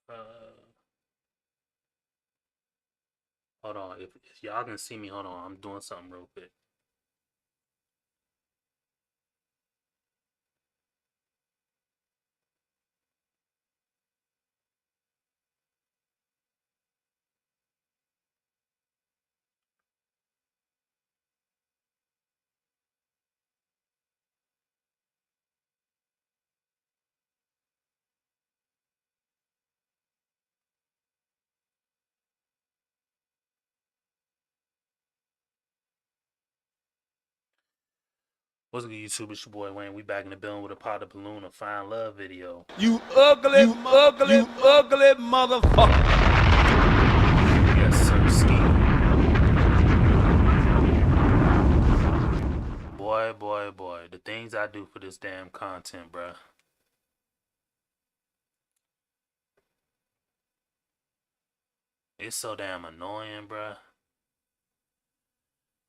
Uh, hold on. If y'all can see me, hold on. I'm doing something real quick. What's good, YouTube? It's your boy Wayne. We back in the building with a pot of balloon, a fine love video. You ugly motherfucker. Yes, sir, ski. Boy. The things I do for this damn content, bruh. It's so damn annoying, bruh.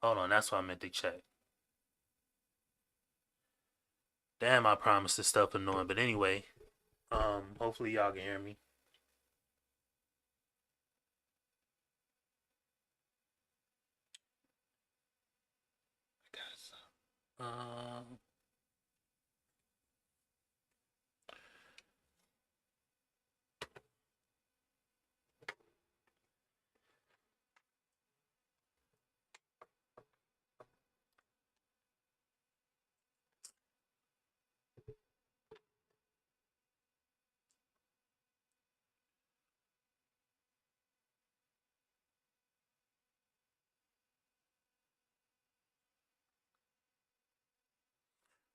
Hold on, that's what I meant to check. Damn, I promised this stuff annoying. But anyway, hopefully y'all can hear me. Um,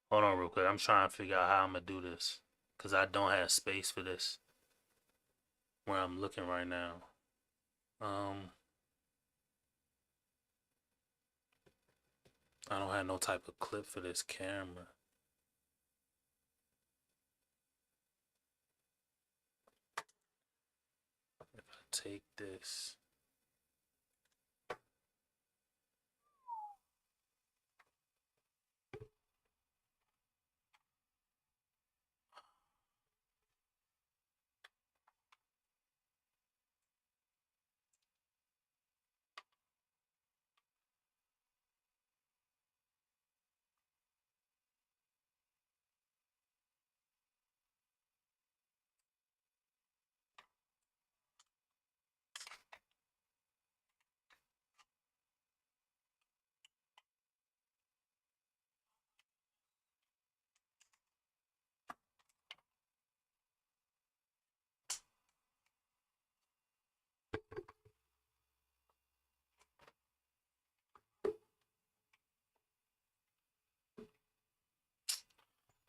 hold on real quick. I'm trying to figure out how I'm gonna do this. Cause I don't have space for this where I'm looking right now. I don't have no type of clip for this camera. If I take this.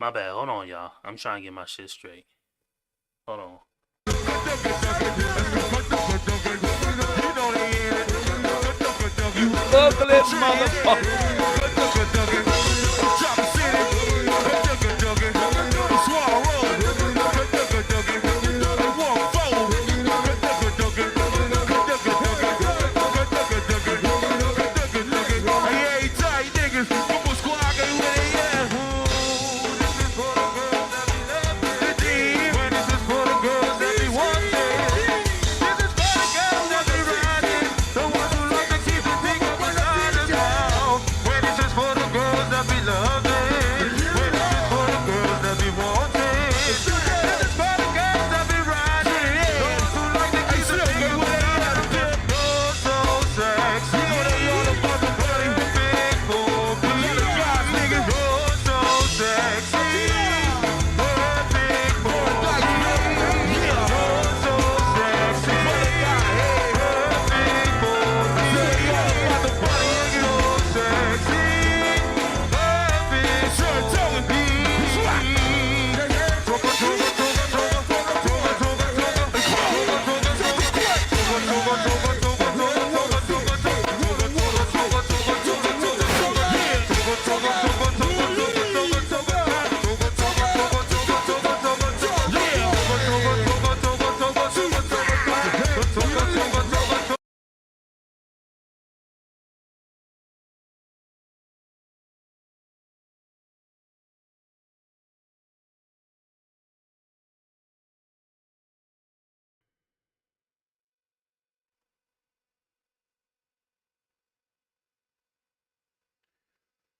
My bad. Hold on, y'all. I'm trying to get my shit straight. Hold on. You ugly motherfucker.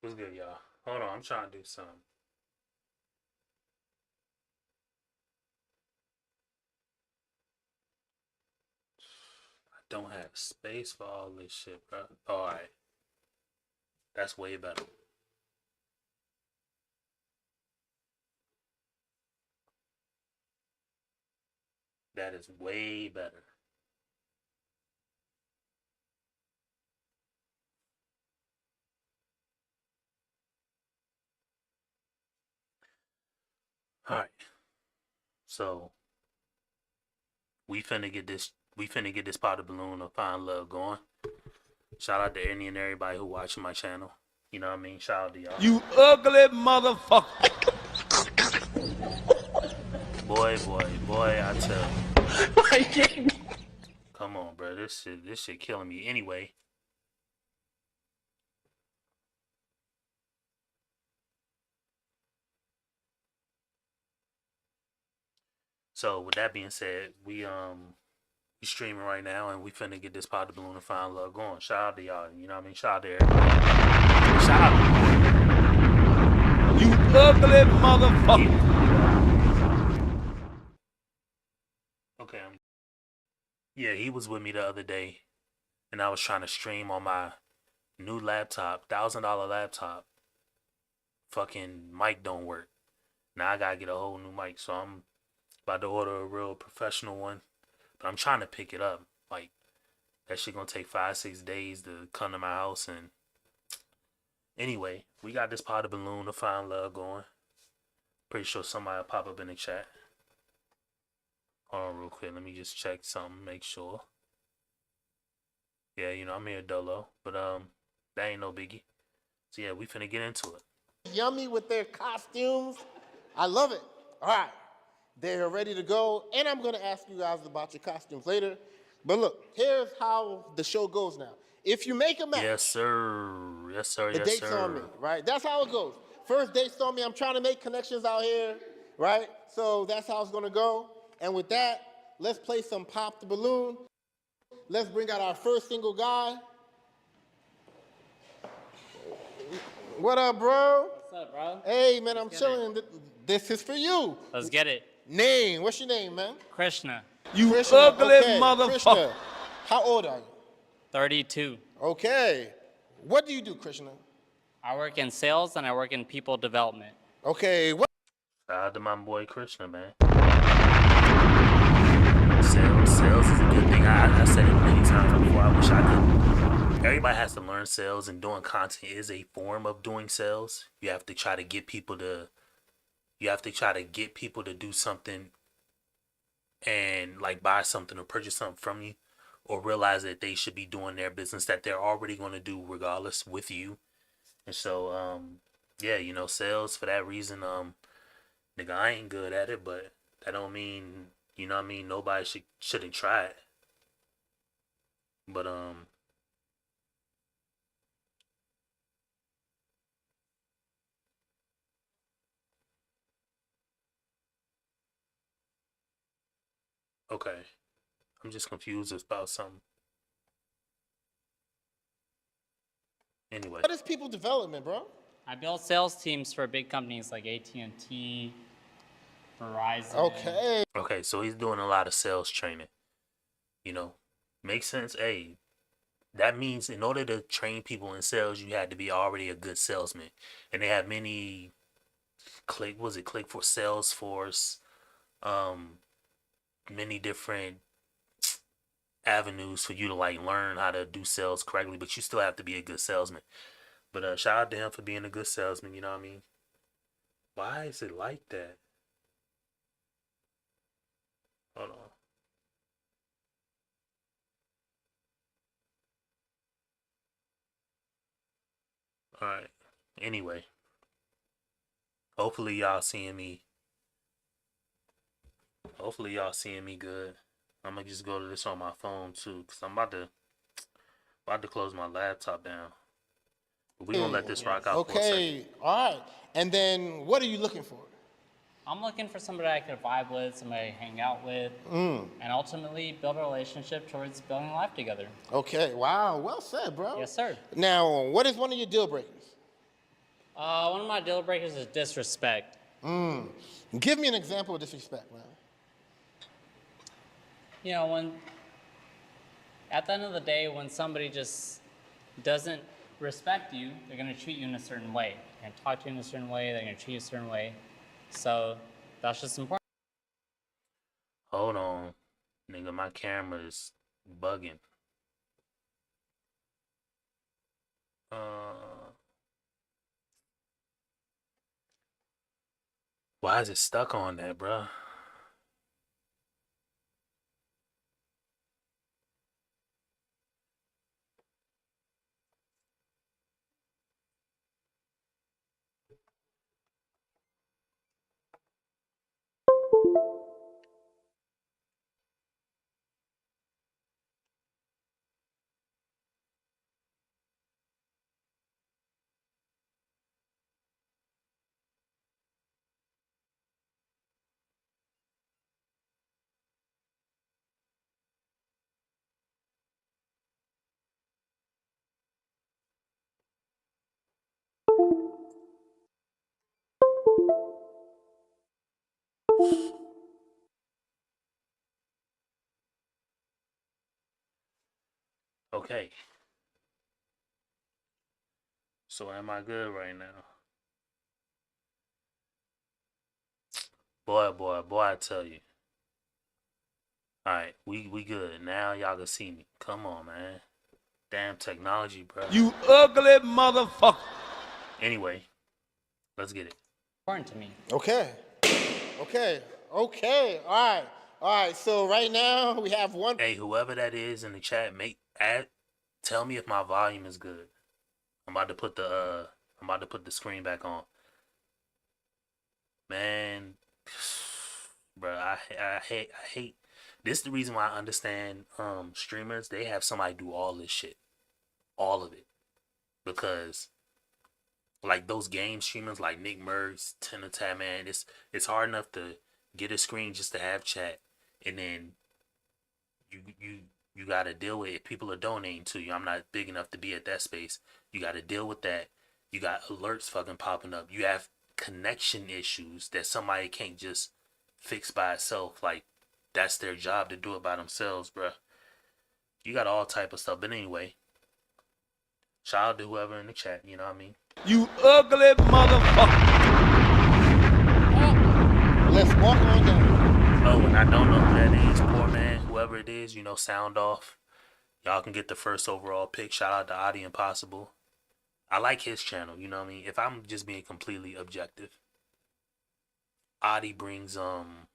What's good, y'all? Hold on, I'm trying to do something. I don't have space for all this shit, bro. Alright. That's way better. That is way better. Alright. So we finna get this powder balloon of fine love going. Shout out to any and everybody who watching my channel. You know what I mean? Shout out to y'all. You ugly motherfucker. Boy, I tell you. Come on, bro. This shit killing me. Anyway. So with that being said, we streaming right now and we finna get this powder balloon and fine love going. Shout out to y'all. You know what I mean? Shout out to everybody. Shout out You ugly motherfucker. Okay. Yeah, he was with me the other day, and I was trying to stream on my new laptop, $1,000 laptop. Fucking mic don't work. Now I gotta get a whole new mic, so I'm about to order a real professional one. But I'm trying to pick it up. Like, that shit gonna take 5-6 days to come to my house. And anyway, we got this powder balloon to find love going. Pretty sure somebody will pop up in the chat. Hold on real quick. Let me just check something, make sure. Yeah, you know, I'm here dolo. But that ain't no biggie. So yeah, we finna get into it. Yummy with their costumes. I love it. All right. They're ready to go. And I'm going to ask you guys about your costumes later. But look, here's how the show goes now. If you make a match. Yes, sir. Yes, sir. The Yes, date's sir. on me, right? That's how it goes. First date's on me. I'm trying to make connections out here, right? So that's how it's going to go. And with that, let's play some Pop the Balloon. Let's bring out our first single guy. What up, bro? What's up, bro? Hey, man, I'm chilling. This is for you. Let's get it. Name. What's your name, man? Krishna, You Krishna. ugly Okay, motherfucker. Krishna. How old are you? 32. Okay. What do you do, Krishna? I work in sales and I work in people development. Okay. What? Shout out to my boy Krishna, man. Sales is a good thing. I said it many times before. I wish I could. Everybody has to learn sales, and doing content is a form of doing sales. You have to try to get people to. You have to try to get people to do something, and like buy something or purchase something from you, or realize that they should be doing their business that they're already going to do regardless with you. And so, yeah, you know, sales for that reason, nigga, I ain't good at it, but that don't mean, you know what I mean, nobody shouldn't try it. But okay. I'm just confused about something. Anyway. What is people development, bro? I build sales teams for big companies like AT&T, Verizon. Okay. Okay, so he's doing a lot of sales training. You know, makes sense. Hey, that means in order to train people in sales, you had to be already a good salesman. And they have many click for Salesforce, many different avenues for you to like learn how to do sales correctly, but you still have to be a good salesman. But shout out to him for being a good salesman, you know what I mean? Why is it like that? Hold on. Alright. Anyway. Hopefully y'all seeing me. Hopefully y'all seeing me good. I'm gonna just go to this on my phone too, cause I'm about to close my laptop down. But we gonna let this rock out for a second. Okay. All right. And then what are you looking for? I'm looking for somebody I could vibe with, somebody to hang out with, and ultimately build a relationship towards building life together. Okay. Wow. Well said, bro. Yes, sir. Now, what is one of your deal breakers? One of my deal breakers is disrespect. Give me an example of disrespect, man. You know, when at the end of the day, when somebody just doesn't respect you, they're gonna treat you in a certain way. They're gonna talk to you in a certain way. They're gonna treat you a certain way. So that's just important. Hold on. Nigga, my camera is bugging. Why is it stuck on that, bruh? Okay. So am I good right now? Boy, I tell you. Alright, we good. Now y'all can see me. Come on, man. Damn technology, bro. You ugly motherfucker. Anyway, let's get it. Important to me. Okay. All right. So right now we have one. Hey, whoever that is in the chat, tell me if my volume is good. I'm about to put the screen back on. Man, bro, I hate. This is the reason why I understand streamers. They have somebody do all this shit, all of it, because like those game streamers like Nick Merckx, Tenor, man, it's hard enough to get a screen just to have chat, and then you got to deal with if people are donating to you. I'm not big enough to be at that space. You got to deal with that. You got alerts fucking popping up. You have connection issues that somebody can't just fix by itself. Like that's their job to do it by themselves, bruh. You got all type of stuff. But anyway, shout out to whoever in the chat. You know what I mean? You ugly motherfucker. Let's walk on down. Oh, and I don't know who that is. Poor man, whoever it is, you know, sound off. Y'all can get the first overall pick. Shout out to Adi Impossible. I like his channel, you know what I mean? If I'm just being completely objective, Adi brings some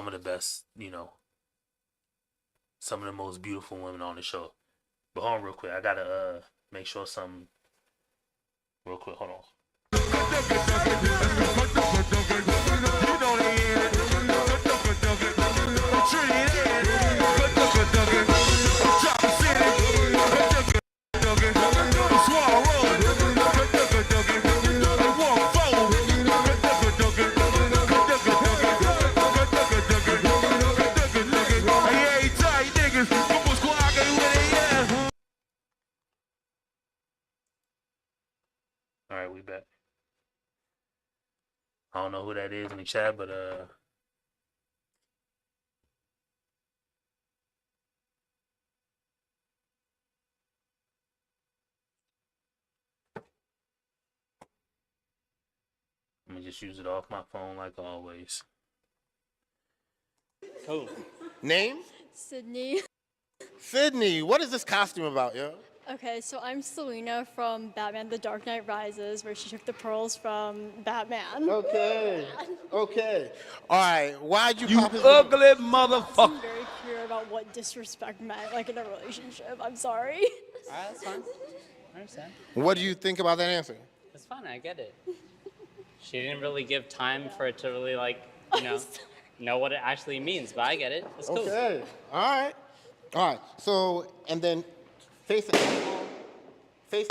of the best, you know, some of the most beautiful women on the show. But hold on real quick. I gotta make sure something real quick. Hold on. All right, we back. I don't know who that is in the chat, but let me just use it off my phone like always. Cool. Name? Sydney. Sydney. What is this costume about, yo? Okay, so I'm Selena from Batman The Dark Knight Rises, where she took the pearls from Batman. Okay. All right. Why'd you You pop his ugly I'm motherfucker. very clear about what disrespect meant, like in a relationship. I'm sorry. Alright, that's fine. I understand. What do you think about that answer? It's fine. I get it. She didn't really give time for it to really know what it actually means, but I get it. It's cool. Okay. All right. So, and then face it this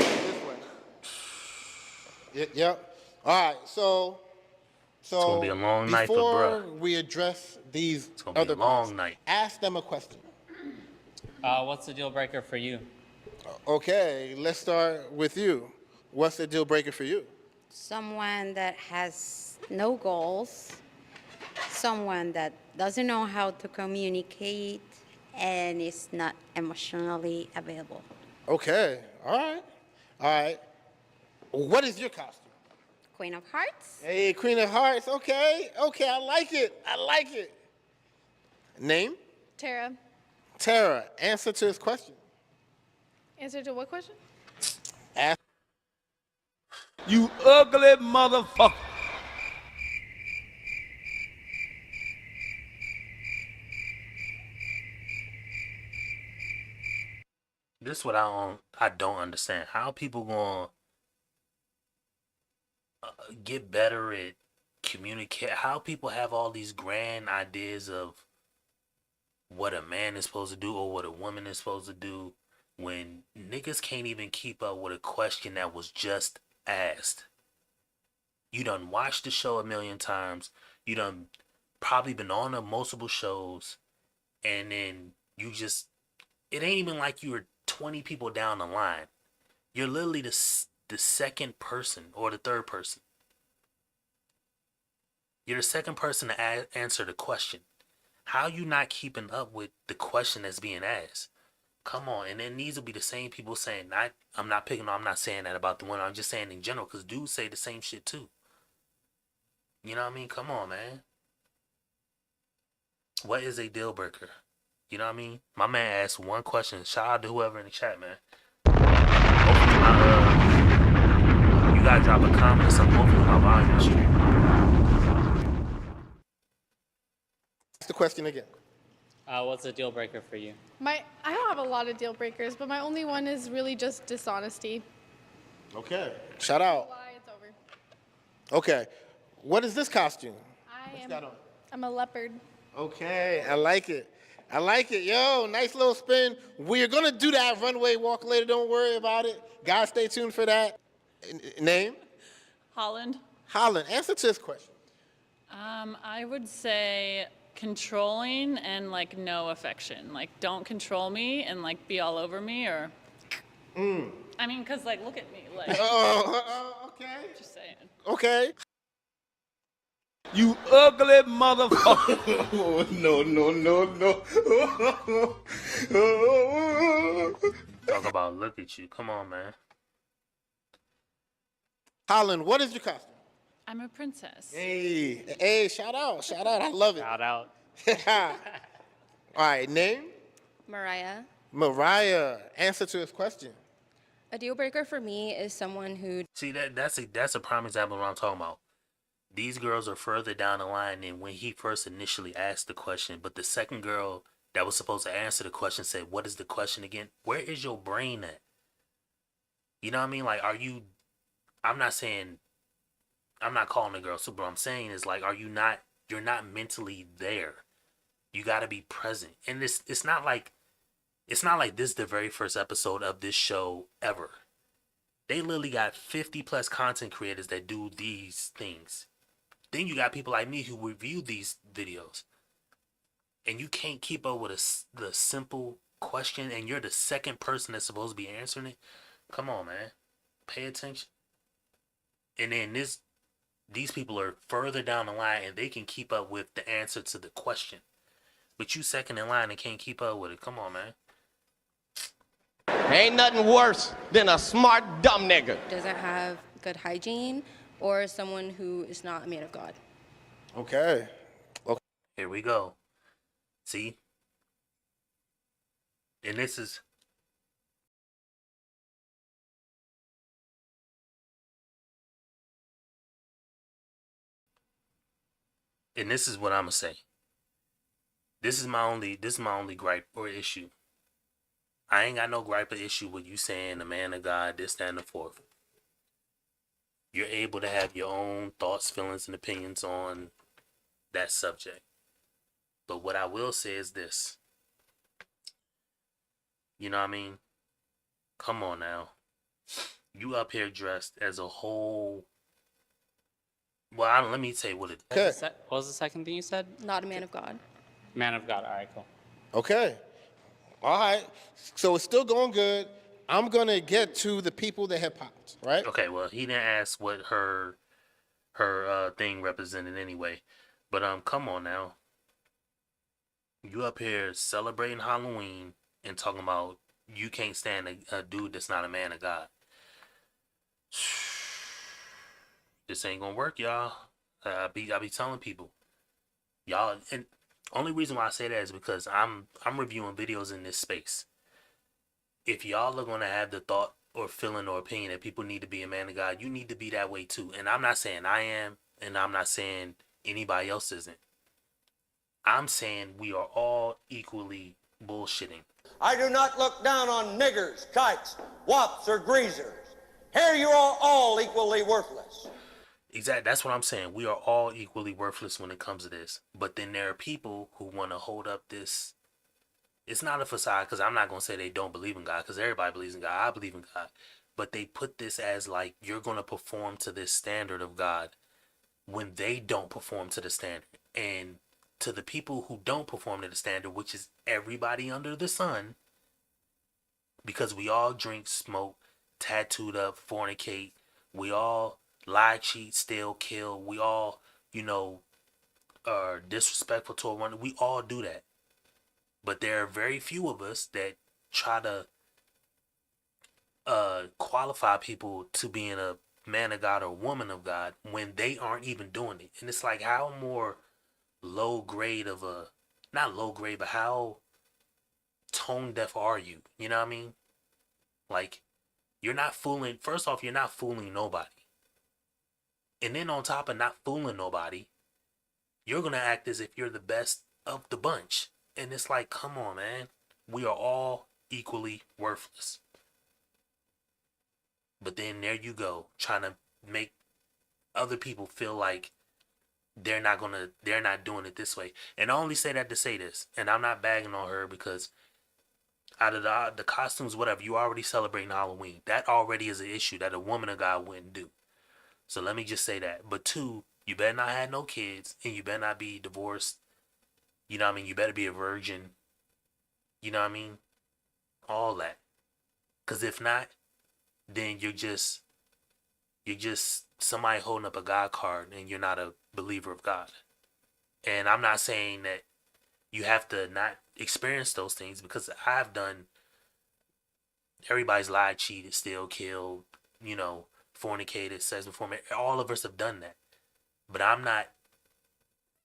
way. Yep. All right. So It's gonna be a long night for before bruh. we address these gonna be a other long points, night. ask them a question. What's the deal breaker for you? Okay, let's start with you. What's the deal breaker for you? Someone that has no goals, someone that doesn't know how to communicate, and is not emotionally available. Okay, all right, all right. What is your costume? Queen of Hearts, Hey, Queen of Hearts. Okay, okay, I like it. I like it. Name? Tara. Tara. Answer to his question. Answer to what question? Ask. You ugly motherfucker. This is what I don't understand. How people gonna get better at communicate? How people have all these grand ideas of what a man is supposed to do or what a woman is supposed to do when niggas can't even keep up with a question that was just asked. You done watched the show a million times. You done probably been on multiple shows, and then you just, it ain't even like you were 20 people down the line. You're literally the second person or the third person. You're the second person to answer the question. How you not keeping up with the question that's being asked? Come on, and then these will be the same people saying, I'm not picking on, I'm not saying that about the women, I'm just saying in general, because dudes say the same shit too. You know what I mean? Come on, man. What is a deal breaker? You know what I mean? My man asked one question. Shout out to whoever in the chat, man. Hopefully you gotta drop a comment or something. Hopefully my volume is straight. Ask the question again. What's a deal breaker for you? I don't have a lot of deal breakers, but my only one is really just dishonesty. Okay. Shout out. Lie, it's over. Okay. What is this costume? I'm a leopard. Okay, I like it. I like it. Yo, nice little spin. We're going to do that runway walk later. Don't worry about it. Guys, stay tuned for that. Name? Holland. Holland. Answer to this question. I would say controlling and like no affection. Like don't control me and like be all over me or. I mean, cause like look at me, like. Okay. Just saying. Okay. You ugly motherfucker. Oh, no, no, no, no. Talk about look at you. Come on, man. Holland, what is your costume? I'm a princess. Hey, shout out. Shout out. I love it. Shout out. All right, name? Mariah. Mariah. Answer to his question. A deal breaker for me is someone who See, that's a prime example of what I'm talking about. These girls are further down the line than when he first initially asked the question. But the second girl that was supposed to answer the question said, "What is the question again?" Where is your brain at? You know what I mean? Like, are you? I'm not saying. I'm not calling the girl super. What I'm saying is like, are you not? You're not mentally there. You got to be present. And it's not like this is the very first episode of this show ever. They literally got 50 plus content creators that do these things. Then you got people like me who review these videos. And you can't keep up with the simple question and you're the second person that's supposed to be answering it. Come on, man. Pay attention. And then these people are further down the line and they can keep up with the answer to the question. But you second in line and can't keep up with it. Come on, man. Ain't nothing worse than a smart, dumb nigga. doesn't have good hygiene or someone who is not a man of God. Okay. Here we go. See? And this is... And this is what I'm gonna say. This is my only gripe or issue. I ain't got no gripe or issue with you saying the man of God, this, that, and the fourth. You're able to have your own thoughts, feelings, and opinions on that subject. But what I will say is this. You know what I mean? Come on now. You up here dressed as a whole... Well, let me tell you what it is. Okay. What was the second thing you said? Not a man of God. Man of God. All right, cool. Okay. All right. So it's still going good. I'm gonna get to the people that have popped, right? Okay, well, he didn't ask what her thing represented anyway. But come on now. You up here celebrating Halloween and talking about you can't stand a dude that's not a man of God. This ain't gonna work, y'all. I be telling people, y'all, and only reason why I say that is because I'm reviewing videos in this space. If y'all are gonna have the thought or feeling or opinion that people need to be a man of God, you need to be that way too. And I'm not saying I am, and I'm not saying anybody else isn't. I'm saying we are all equally bullshitting. I do not look down on niggers, kikes, wops, or greasers. Here you are all equally worthless. Exactly. That's what I'm saying. We are all equally worthless when it comes to this. But then there are people who want to hold up this. It's not a facade, because I'm not going to say they don't believe in God, because everybody believes in God. I believe in God. But they put this as like, you're going to perform to this standard of God when they don't perform to the standard. And to the people who don't perform to the standard, which is everybody under the sun, because we all drink, smoke, tattooed up, fornicate, we all lie, cheat, steal, kill, we all, are disrespectful to one. We all do that. But there are very few of us that try to qualify people to being a man of God or woman of God when they aren't even doing it. And it's like, how more low grade of a, not low grade, but how tone deaf are you? You know what I mean? Like, you're not fooling, first off, you're not fooling nobody. And then on top of not fooling nobody, you're going to act as if you're the best of the bunch. And it's like, come on, man. We are all equally worthless. But then there you go, trying to make other people feel like they're not doing it this way. And I only say that to say this, and I'm not bagging on her, because out of the costumes, whatever, you already celebrating Halloween. That already is an issue that a woman of God wouldn't do. So let me just say that. But two, you better not have no kids, and you better not be divorced. You know what I mean? You better be a virgin. You know what I mean? All that. Because if not, then you're just somebody holding up a God card, and you're not a believer of God. And I'm not saying that you have to not experience those things, because I've done, everybody's lied, cheated, still killed, fornicated, sex before marriage. All of us have done that. But I'm not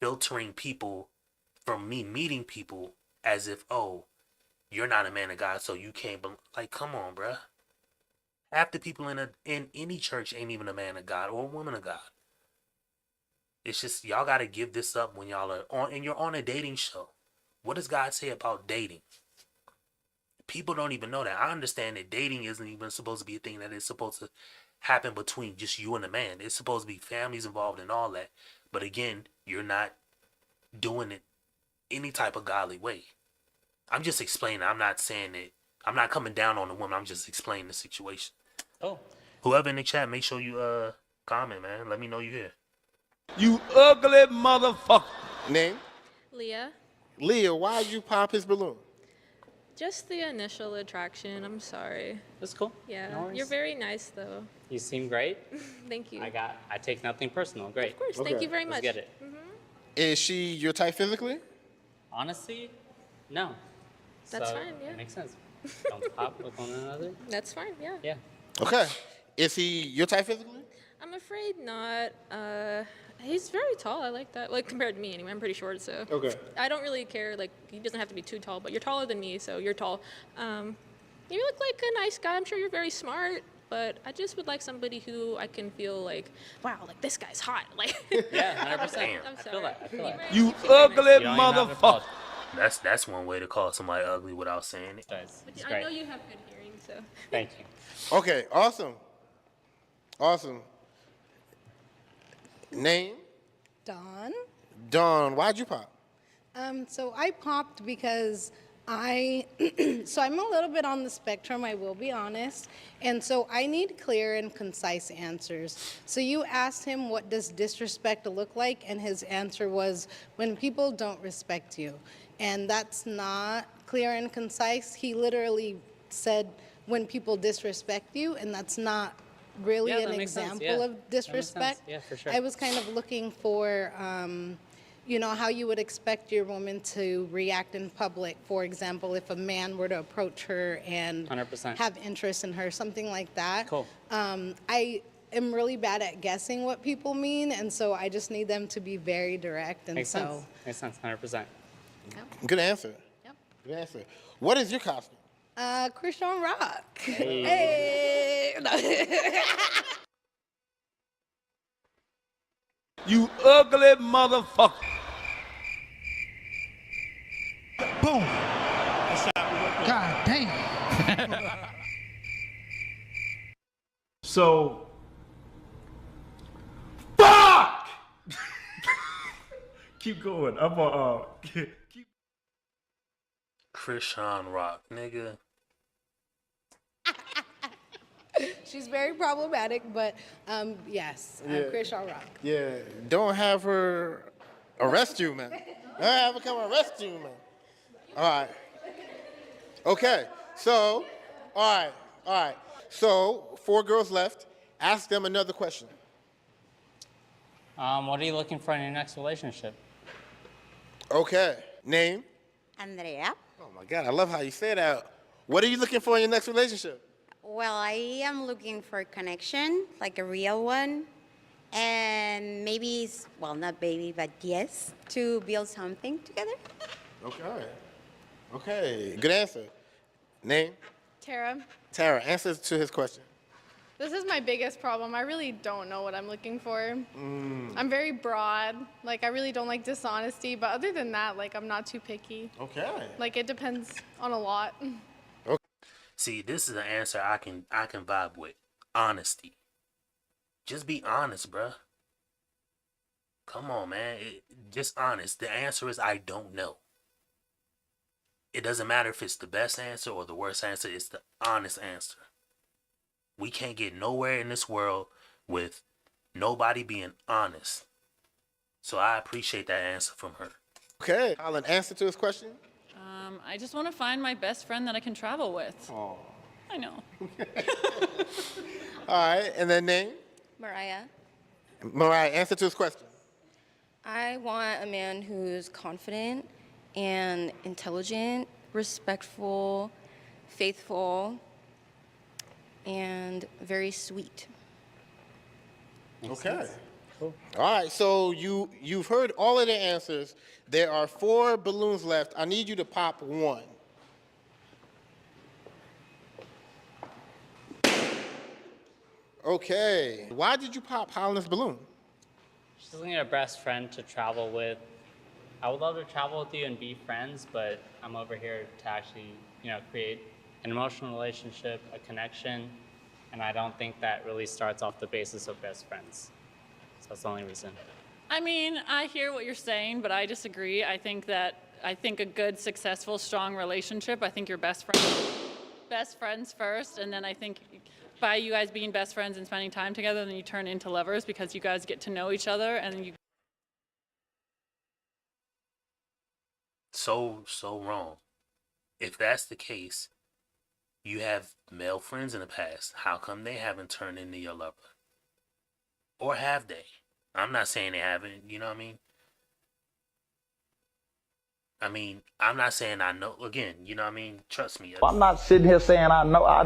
filtering people from me meeting people as if, oh, you're not a man of God, so you can't like, come on, bruh. Half the people in any church ain't even a man of God or a woman of God. It's just, y'all got to give this up when y'all are on, and you're on a dating show. What does God say about dating? People don't even know that. I understand that dating isn't even supposed to be a thing that is supposed to happen between just you and a man. It's supposed to be families involved and all that. But again, you're not doing it any type of godly way. I'm just explaining. I'm not saying that. I'm not coming down on the woman. I'm just explaining the situation. Oh. Whoever in the chat, make sure you comment, man. Let me know you here. You ugly motherfucker. Name? Leah. Leah, why'd you pop his balloon? Just the initial attraction. I'm sorry. That's cool. Yeah. No worries. You're very nice, though. You seem great. Thank you. I take nothing personal. Great. Of course. Okay. Thank you very much. Let's get it. Is she your type physically? Honestly, no. That's So, fine, yeah. It makes sense. Don't pop with one another. That's fine, yeah. Yeah. Okay. Is he your type physically? I'm afraid not. He's very tall. I like that. Like, compared to me, anyway. I'm pretty short, so. Okay. I don't really care. Like, he doesn't have to be too tall, but you're taller than me, so you're tall. You look like a nice guy. I'm sure you're very smart, but I just would like somebody who I can feel like, wow, like, this guy's hot. Like. Yeah, 100%. I'm I feel sorry. that. I feel that. You seem very nice. ugly You don't even have to motherfucker. That's one way to call somebody ugly without saying it. It's I great. know you have good hearing, so. Thank you. Okay, awesome. Awesome. Name? Dawn. Dawn, why'd you pop? So I popped because I'm a little bit on the spectrum, I will be honest. And so I need clear and concise answers. So you asked him, what does disrespect look like? And his answer was, when people don't respect you. And that's not clear and concise. He literally said, when people disrespect you, and that's not really Yeah, an that makes sense, example yeah. of That makes sense. disrespect. Yeah, for sure. I was kind of looking for, how you would expect your woman to react in public. For example, if a man were to approach her and 100%. have interest in her, something like that. Cool. I am really bad at guessing what people mean, and so I just need them to be very direct. And Makes so, sense. Makes sense, 100%. Good answer. Yep. Good answer. What is your costume? Christian Rock. Hey. Hey. You ugly motherfucker. Boom. God damn. So, fuck! Keep going. I'm keep. Krishan Rock, nigga. She's very problematic, but yes, Christian Rock. Yeah, don't have her arrest you, man. Don't have her come arrest you, man. All right. Okay, so, all right. So, 4 girls left. Ask them another question. What are you looking for in your next relationship? Okay, name? Andrea. Oh my God, I love how you say that. What are you looking for in your next relationship? Well, I am looking for a connection, like a real one. And maybe, well, not baby, but yes, to build something together. Okay, good answer. Name? Tara, Tara, answer to his question. this is my biggest problem. I really don't know what I'm looking for. I'm very broad. Like, I really don't like dishonesty, but other than that, like, I'm not too picky. Okay. Like, it depends on a lot. See, this is an answer I can vibe with. Honesty. Just be honest, bruh. Come on, man. Just honest. The answer is I don't know. It doesn't matter if it's the best answer or the worst answer. It's the honest answer. We can't get nowhere in this world with nobody being honest. So I appreciate that answer from her. Okay, Colin, answer to his question? I just want to find my best friend that I can travel with. Oh. I know. All right, and then name? Mariah. Mariah, answer to his question. I want a man who's confident and intelligent, respectful, faithful, and very sweet. Okay. Cool. All right, so you've heard all of the answers. There are 4 balloons left. I need you to pop 1. Okay. Why did you pop Holland's balloon? She's looking at a best friend to travel with. I would love to travel with you and be friends, but I'm over here to actually, create an emotional relationship, a connection, and I don't think that really starts off the basis of best friends. So that's the only reason. I mean, I hear what you're saying, but I disagree. I think a good, successful, strong relationship, I think you're best friends first, and then I think by you guys being best friends and spending time together, then you turn into lovers because you guys get to know each other and you. So wrong. If that's the case, you have male friends in the past. How come they haven't turned into your lover? Or have they? I'm not saying they haven't, you know what I mean? I'm not saying I know. Again, you know what I mean? Trust me. I'm not sitting here saying I know. I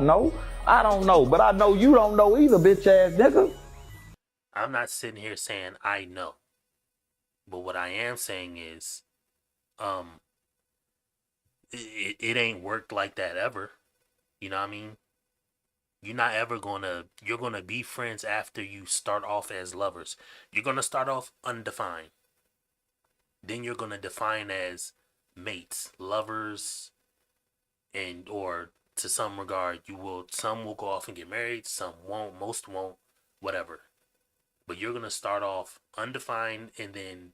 don't know, but I know you don't know either, bitch ass nigga. I'm not sitting here saying I know. But what I am saying is, it ain't worked like that ever. You know what I mean? You're not ever you're gonna be friends after you start off as lovers. You're gonna start off undefined. Then you're gonna define as mates, lovers, or to some regard, some will go off and get married, some won't, most won't, whatever. But you're gonna start off undefined and then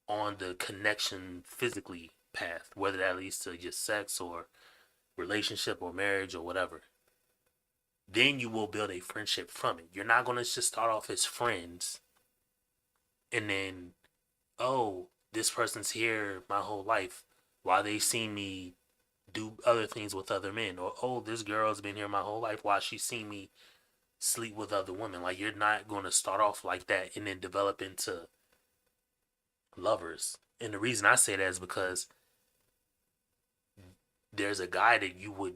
on the connection physically path, whether that leads to just sex or relationship or marriage or whatever. Then you will build a friendship from it. You're not going to just start off as friends and then, oh, this person's here my whole life while they see me do other things with other men, or oh, this girl's been here my whole life. Why she seen me sleep with other women? Like, you're not going to start off like that and then develop into lovers. And the reason I say that is because there's a guy that you want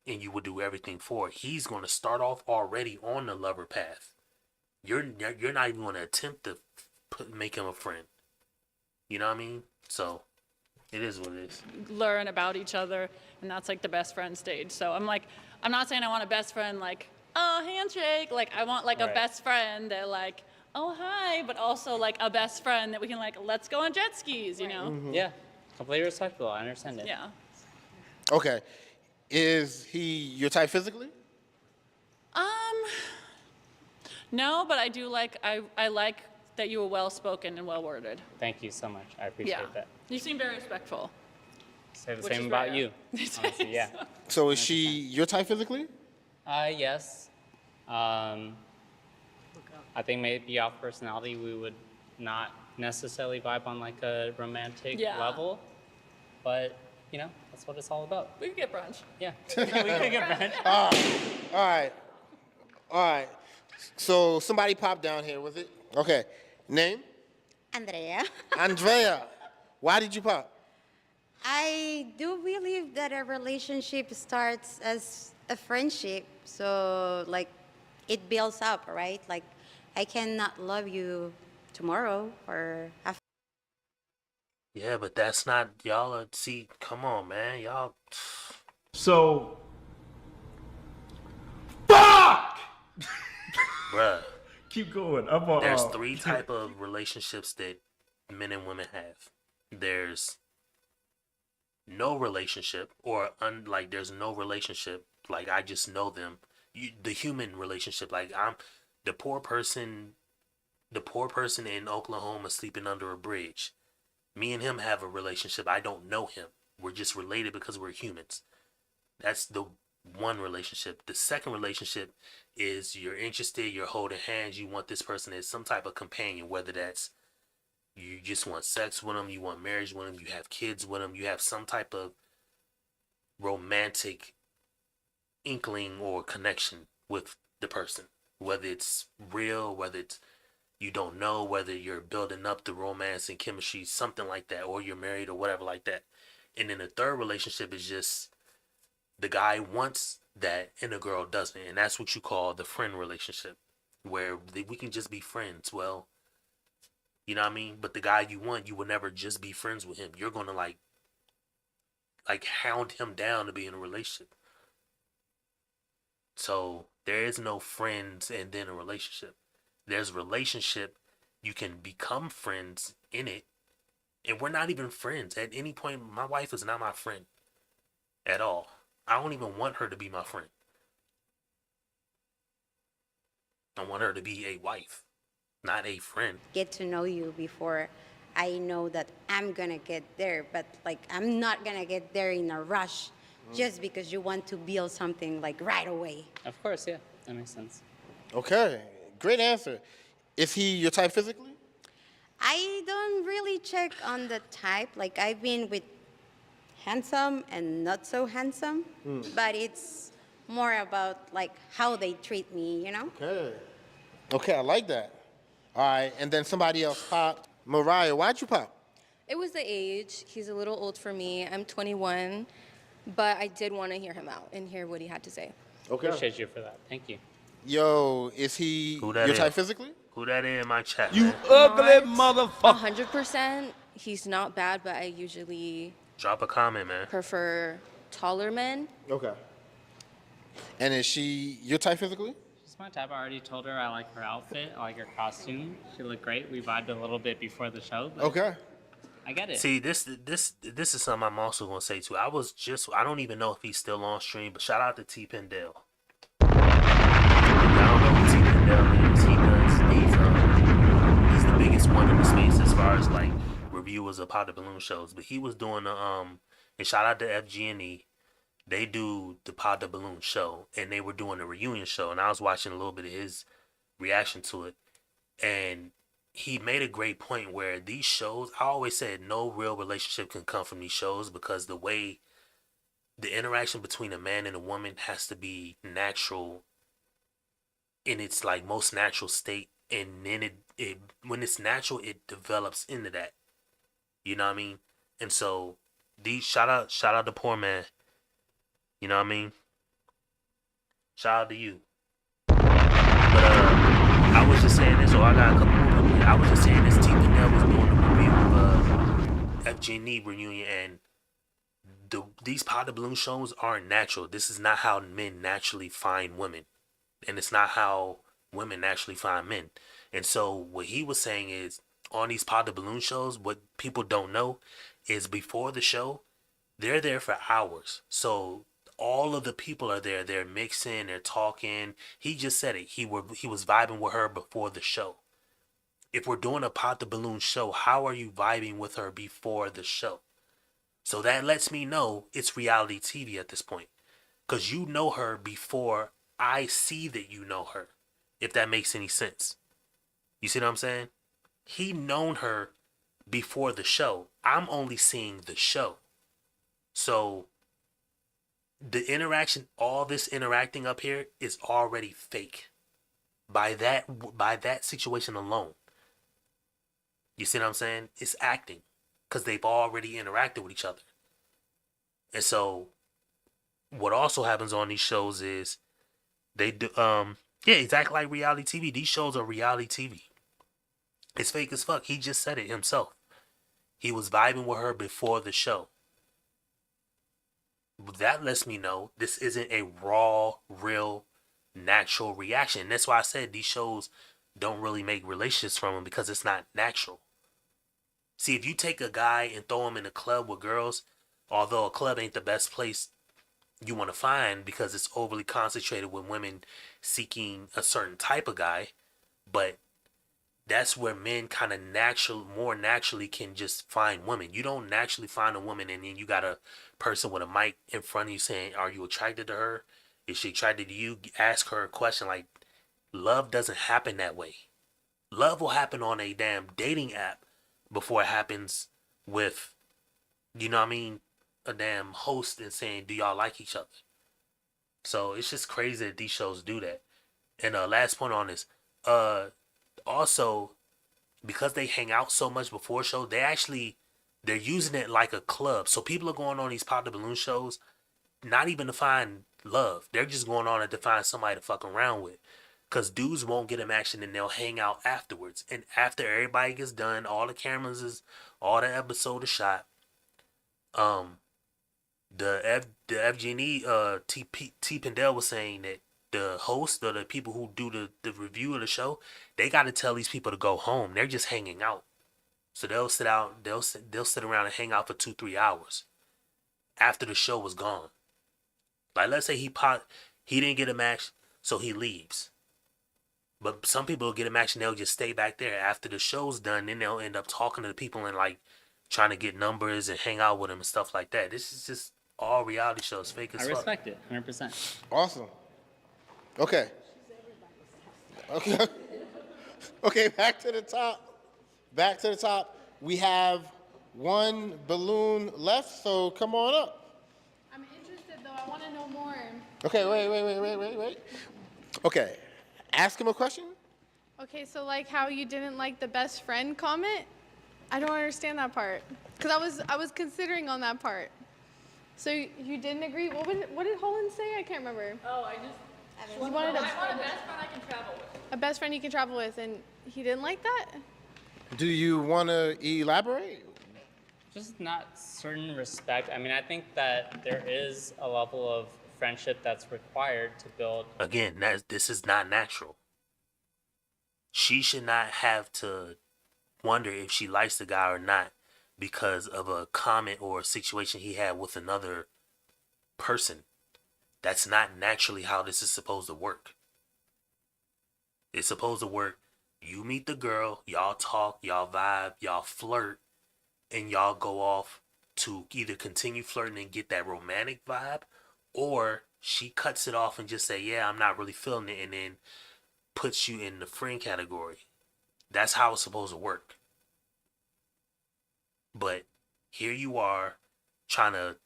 and you would do everything for. He's going to start off already on the lover path. You're not even going to attempt to make him a friend. You know what I mean? So it is what it is. Learn about each other, and that's like the best friend stage. So I'm not saying I want a best friend like, oh, handshake. Like, I want like a best friend that like, oh, hi, but also like a best friend that we can like, let's go on jet skis, you know? Yeah, completely respectable. I understand it. Yeah. Okay. Is he your type physically? No, but I do like, I like that you were well-spoken and well-worded. Thank you so much. I appreciate that. You seem very respectful. Say the Which same is about rare. you. Honestly, yeah. So is she your type physically? Yes. I think maybe off personality we would not necessarily vibe on like a romantic level, but you know, that's what it's all about. We could get brunch. Yeah. We could get brunch. All right. So somebody popped down here, was it? Okay. Name? Andrea. Andrea. Why did you pop? I do believe that a relationship starts as a friendship. So, like, it builds up, right? Like, I cannot love you tomorrow or after. Yeah, but that's not y'all. See, come on, man, y'all. So, fuck. Bruh. Keep going. There's three type of relationships that men and women have. There's no relationship, or like there's no relationship. Like, I just know them. The human relationship. Like, I'm the poor person. The poor person in Oklahoma sleeping under a bridge. Me and him have a relationship. I don't know him. We're just related because we're humans. That's the one relationship. The second relationship is you're interested, you're holding hands, you want this person as some type of companion, whether that's you just want sex with them, you want marriage with them, you have kids with them, you have some type of romantic inkling or connection with the person, whether it's real, whether it's you don't know, whether you're building up the romance and chemistry, something like that, or you're married or whatever like that. And then the third relationship is just the guy wants that and the girl doesn't. And that's what you call the friend relationship, where we can just be friends. Well, you know what I mean? But the guy you want, you will never just be friends with him. You're going to like hound him down to be in a relationship. So there is no friends and then a relationship. There's a relationship, you can become friends in it, and we're not even friends. At any point, my wife is not my friend at all. I don't even want her to be my friend. I want her to be a wife, not a friend. Get to know you before I know that I'm gonna get there, but like I'm not gonna get there in a rush just because you want to build something like right away. Of course, yeah, that makes sense. Okay, great answer. Is he your type physically? I don't really check on the type. Like, I've been with handsome and not so handsome, but it's more about like how they treat me, you know? Okay, I like that. All right, and then somebody else popped. Mariah, why'd you pop? It was the age. He's a little old for me. I'm 21, but I did want to hear him out and hear what he had to say. Okay. Appreciate you for that. Thank you. Yo, is he Who that your is? type physically? Who that is in my chat, You man? ugly motherfucker. 100%. He's not bad, but I usually Drop a comment, man. prefer taller men. Okay. And is she your type physically? She's my type. I already told her I like her outfit. I like her costume. She looked great. We vibed a little bit before the show. But Okay. I get it. See, this is something I'm also gonna say too. I don't even know if he's still on stream, but shout out to T Pendel. I don't know who T Pendel is. He's the biggest one in the space as far as like reviewers of Pop the Balloon shows. But he was doing and shout out to FG&E. They do the Pop the Balloon show, and they were doing a reunion show, and I was watching a little bit of his reaction to it, and he made a great point where these shows, I always said no real relationship can come from these shows because the way the interaction between a man and a woman has to be natural in its like most natural state, and then it when it's natural it develops into that. You know what I mean? And so these shout out to Poor Man. You know what I mean? Shout out to you. But I was just saying this, so I got a couple more people here. I was just saying this. T. Pinnell was doing a review of FG&E reunion, and these pot the balloon shows aren't natural. This is not how men naturally find women, and it's not how women naturally find men. And so what he was saying is on these pot the balloon shows, what people don't know is before the show, they're there for hours. So all of the people are there. They're mixing, they're talking. He just said it. He was vibing with her before the show. If we're doing a pot the balloon show, how are you vibing with her before the show? So that lets me know it's reality TV at this point. Because you know her before I see that you know her. If that makes any sense. You see what I'm saying? He known her before the show. I'm only seeing the show. So the interaction, all this interacting up here is already fake. By that situation alone. You see what I'm saying? It's acting. Because they've already interacted with each other. And so what also happens on these shows is they do yeah, exactly like reality TV. These shows are reality TV. It's fake as fuck. He just said it himself. He was vibing with her before the show. That lets me know this isn't a raw, real, natural reaction. That's why I said these shows don't really make relationships from them because it's not natural. See, if you take a guy and throw him in a club with girls, although a club ain't the best place you want to find because it's overly concentrated with women seeking a certain type of guy, but that's where men kind of more naturally can just find women. You don't naturally find a woman and then you got a person with a mic in front of you saying, are you attracted to her? Is she attracted to you? Ask her a question. Like, love doesn't happen that way. Love will happen on a damn dating app before it happens with, you know what I mean, a damn host and saying, do y'all like each other? So it's just crazy that these shows do that. And last point on this, also, because they hang out so much before show, they're using it like a club. So people are going on these pop the balloon shows, not even to find love. They're just going on it to find somebody to fuck around with. Because dudes won't get them action and they'll hang out afterwards. And after everybody gets done, all the all the episode is shot. The FG&E, T. Pendel was saying that the host or the people who do the review of the show, they got to tell these people to go home. They're just hanging out. So they'll sit around and hang out for 2-3 hours after the show was gone. Like, let's say he didn't get a match, so he leaves. But some people will get a match and they'll just stay back there after the show's done. Then they'll end up talking to the people and like trying to get numbers and hang out with them and stuff like that. This is just all reality shows, fake as fuck. I respect it, 100%. Awesome. Okay. Okay. Okay, back to the top. Back to the top. We have one balloon left, so come on up. I'm interested though. I want to know more. Okay, wait. Okay. Ask him a question. Okay, so like how you didn't like the best friend comment? I don't understand that part. Cause I was considering on that part. So you didn't agree? What did Holland say? I can't remember. Oh, I wanted want a best friend I can travel with. a best friend you can travel with, and he didn't like that? Do you want to elaborate? Just not certain respect. I mean, I think that there is a level of friendship that's required to build. Again, this is not natural. She should not have to wonder if she likes the guy or not because of a comment or a situation he had with another person. That's not naturally how this is supposed to work. It's supposed to work. You meet the girl, y'all talk, y'all vibe, y'all flirt, and y'all go off to either continue flirting and get that romantic vibe, or she cuts it off and just say, yeah, I'm not really feeling it, and then puts you in the friend category. That's how it's supposed to work. But here you are trying to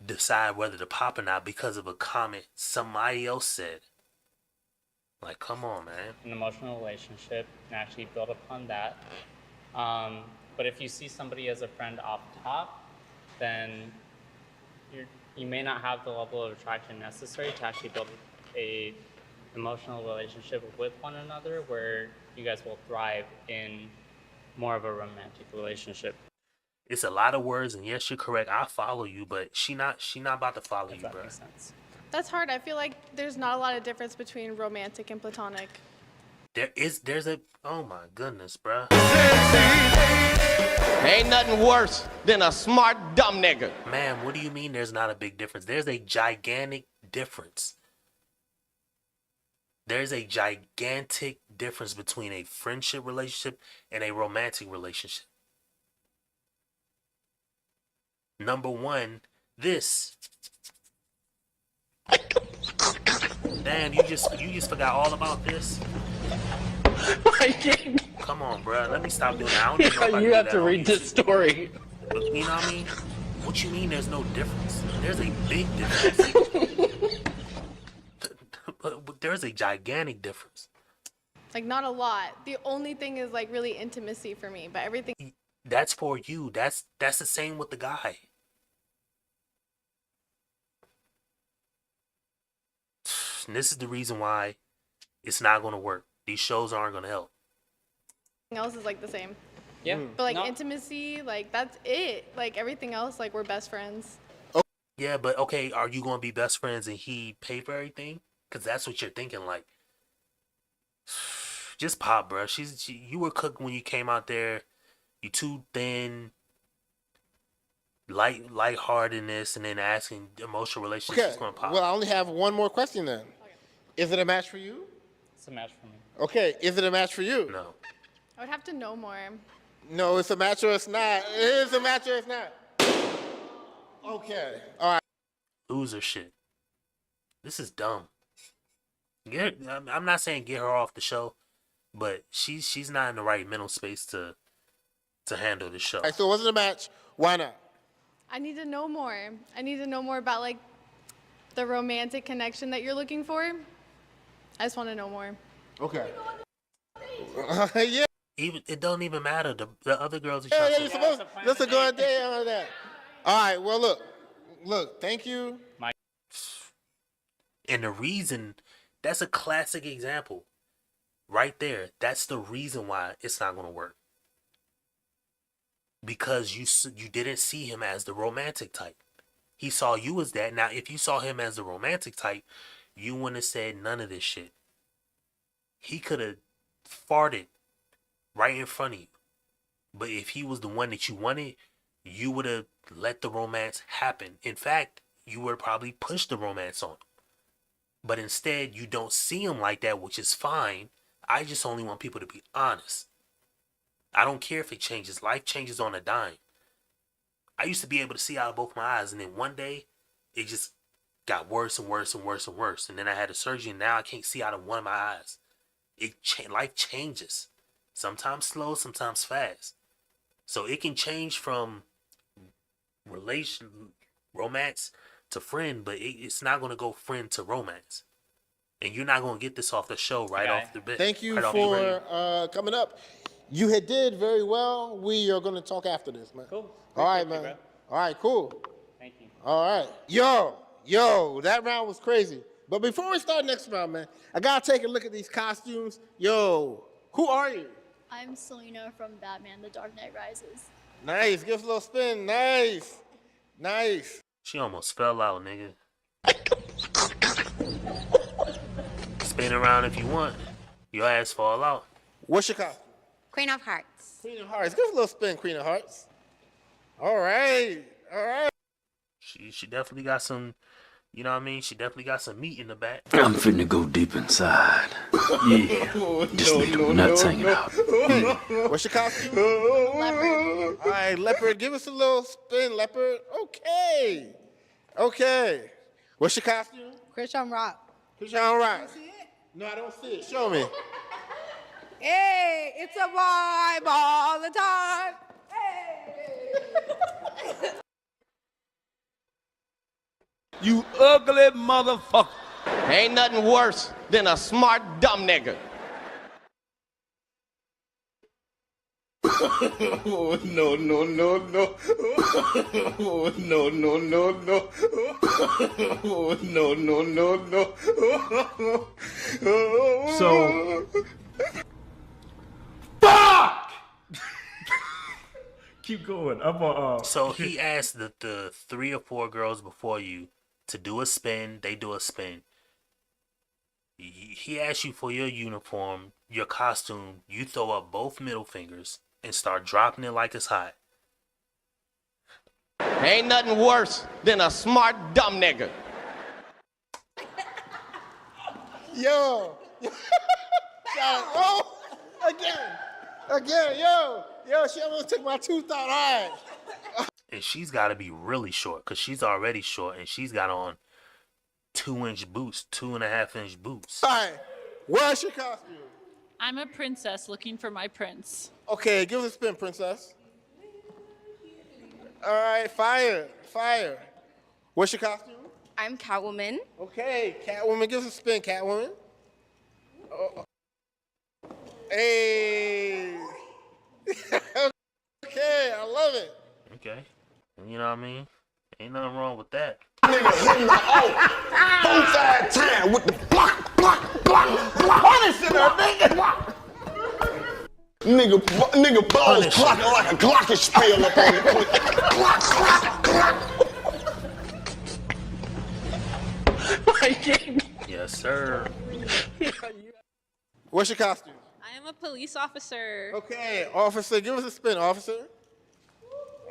decide whether to pop or not because of a comment somebody else said. Like, come on, man. An emotional relationship can actually build upon that. But if you see somebody as a friend off top, then you may not have the level of attraction necessary to actually build a emotional relationship with one another where you guys will thrive in more of a romantic relationship. It's a lot of words, and yes, you're correct. I follow you, but she not about to follow you, bro. That's hard. I feel like there's not a lot of difference between romantic and platonic. There's a, oh my goodness, bro. Ain't nothing worse than a smart dumb nigga. Man, what do you mean there's not a big difference? There's a gigantic difference. There's a gigantic difference between a friendship relationship and a romantic relationship. Number one, this. Damn, you just forgot all about this. Come on, bro. Let me stop doing that. I don't even know if I You do have that to on read this YouTube. story. But you know what I mean? What you mean there's no difference? There's a big difference. But there's a gigantic difference. Like, not a lot. The only thing is, like, really intimacy for me, but everything... That's for you. That's the same with the guy. And this is the reason why it's not going to work. These shows aren't going to help. else is, like, the same. Yeah. But, like, intimacy, like, that's it. Like, everything else, like, we're best friends. Yeah, but okay, are you going to be best friends and he pay for everything? Because that's what you're thinking, like. Just pop, bro. You were cooked when you came out there. You too thin. Lightheartedness, and then asking emotional relationships is going to pop. Well, I only have one more question then. Is it a match for you? It's a match for me. Okay, is it a match for you? No. I would have to know more. No, it's a match or it's not. It is a match or it's not. Okay, all right. Loser shit. This is dumb. I'm not saying get her off the show, but she's not in the right mental space to handle the show. All right, so it wasn't a match. Why not? I need to know more. I need to know more about, like, the romantic connection that you're looking for. I just want to know more. Okay. Yeah. It don't even matter. The other girls are Yeah, trying you're supposed to. Let's go on day on that. All right, well, look, thank you. And the reason, that's a classic example. Right there. That's the reason why it's not going to work. Because you didn't see him as the romantic type. He saw you as that. Now, if you saw him as the romantic type, you wouldn't have said none of this shit. He could have farted right in front of you. But if he was the one that you wanted, you would have let the romance happen. In fact, you would probably push the romance on him. But instead, you don't see him like that, which is fine. I just only want people to be honest. I don't care if it changes. Life changes on a dime. I used to be able to see out of both my eyes, and then one day, it just got worse and worse and worse and worse. And then I had a surgery, and now I can't see out of one of my eyes. Life changes. Sometimes slow, sometimes fast. So it can change from romance to friend, but it's not going to go friend to romance. And you're not going to get this off the show right off the bat. Thank you right off the radio. for coming up. You did very well. We are going to talk after this, man. Cool. All right, Appreciate man. you, All right, cool. Thank you. All right. Yo, that round was crazy. But before we start next round, man, I got to take a look at these costumes. Yo, who are you? I'm Selena from Batman: The Dark Knight Rises. Nice. Give us a little spin. Nice. She almost fell out, nigga. Spin around if you want. Your ass fall out. What's your costume? Queen of Hearts. Queen of Hearts. Give us a little spin, Queen of Hearts. All right. She definitely got some, you know what I mean? She definitely got some meat in the back. I'm finna go deep inside. Yeah, just leave them nuts hanging out. Hey, what's your costume? Leopard. All right, Leopard. Give us a little spin, Leopard. Okay. What's your costume? Christian Rock. Christian Rock. You see it? No, I don't see it. Show me. Hey, it's a vibe all the time. You ugly motherfucker. Ain't nothing worse than a smart dumb nigga. Oh, no, no, no, no. Oh, no, no, no, no. Oh, no, no, no, no. So, fuck! Keep going. So he asked the 3 or 4 girls before you to do a spin. They do a spin. He asked you for your uniform, your costume. You throw up both middle fingers and start dropping it like it's hot. Ain't nothing worse than a smart dumb nigga. Yo. Oh, again, yo, she almost took my tooth out. All right. And she's got to be really short because she's already short and she's got on 2-inch boots, 2.5-inch boots. All right. Where's your costume? I'm a princess looking for my prince. Okay, give us a spin, princess. All right, fire. What's your costume? I'm Catwoman. Okay, Catwoman, give us a spin, Catwoman. Oh. Hey. Okay, I love it. Okay. You know what I mean? Ain't nothing wrong with that. Nigga hitting the O 4-5 time with the block. Punishing her, nigga. Nigga balls clocking like a glockenspiel up on the clip. Yes, sir. What's your costume? I am a police officer. Okay, officer, give us a spin, officer.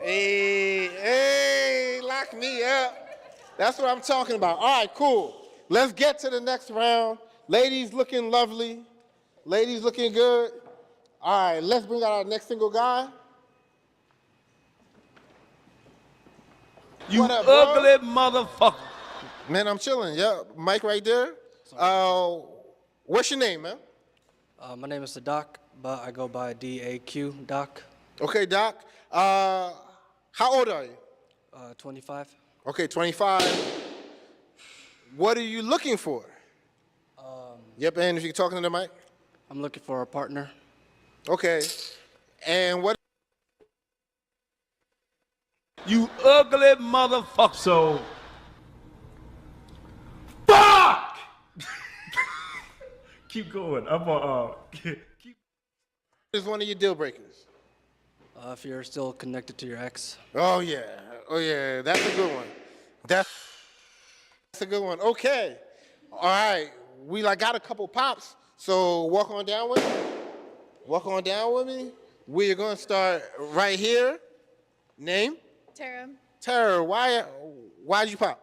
Hey, lock me up. That's what I'm talking about. All right, cool. Let's get to the next round. Ladies looking lovely. Ladies looking good. All right, let's bring out our next single guy. You What up, bro? ugly motherfucker. Man, I'm chilling. Yeah, Mike right there. What's your name, man? My name is Doc, but I go by DAQ, Doc. Okay, Doc. How old are you? 25. Okay, 25. What are you looking for? Yep, and if you're talking to the mic. I'm looking for a partner. Okay. And what? You ugly motherfucker. So, fuck! Keep going. Is one of your deal breakers? If you're still connected to your ex. Oh yeah, that's a good one. That's a good one. Okay, all right. We got a couple pops, so walk on down with me. Walk on down with me. We're gonna start right here. Name? Tara, Tara. Why'd you pop?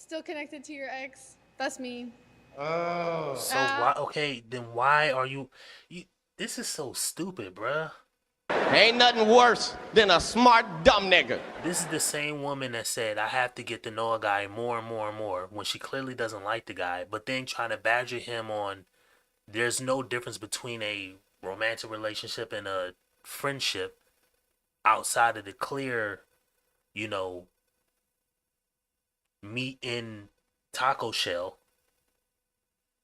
still connected to your ex. That's me. Oh. So why? Okay, then why are you? This is so stupid, bruh. Ain't nothing worse than a smart dumb nigga. This is the same woman that said, I have to get to know a guy more and more and more when she clearly doesn't like the guy, but then trying to badger him on there's no difference between a romantic relationship and a friendship outside of the clear, meat in taco shell.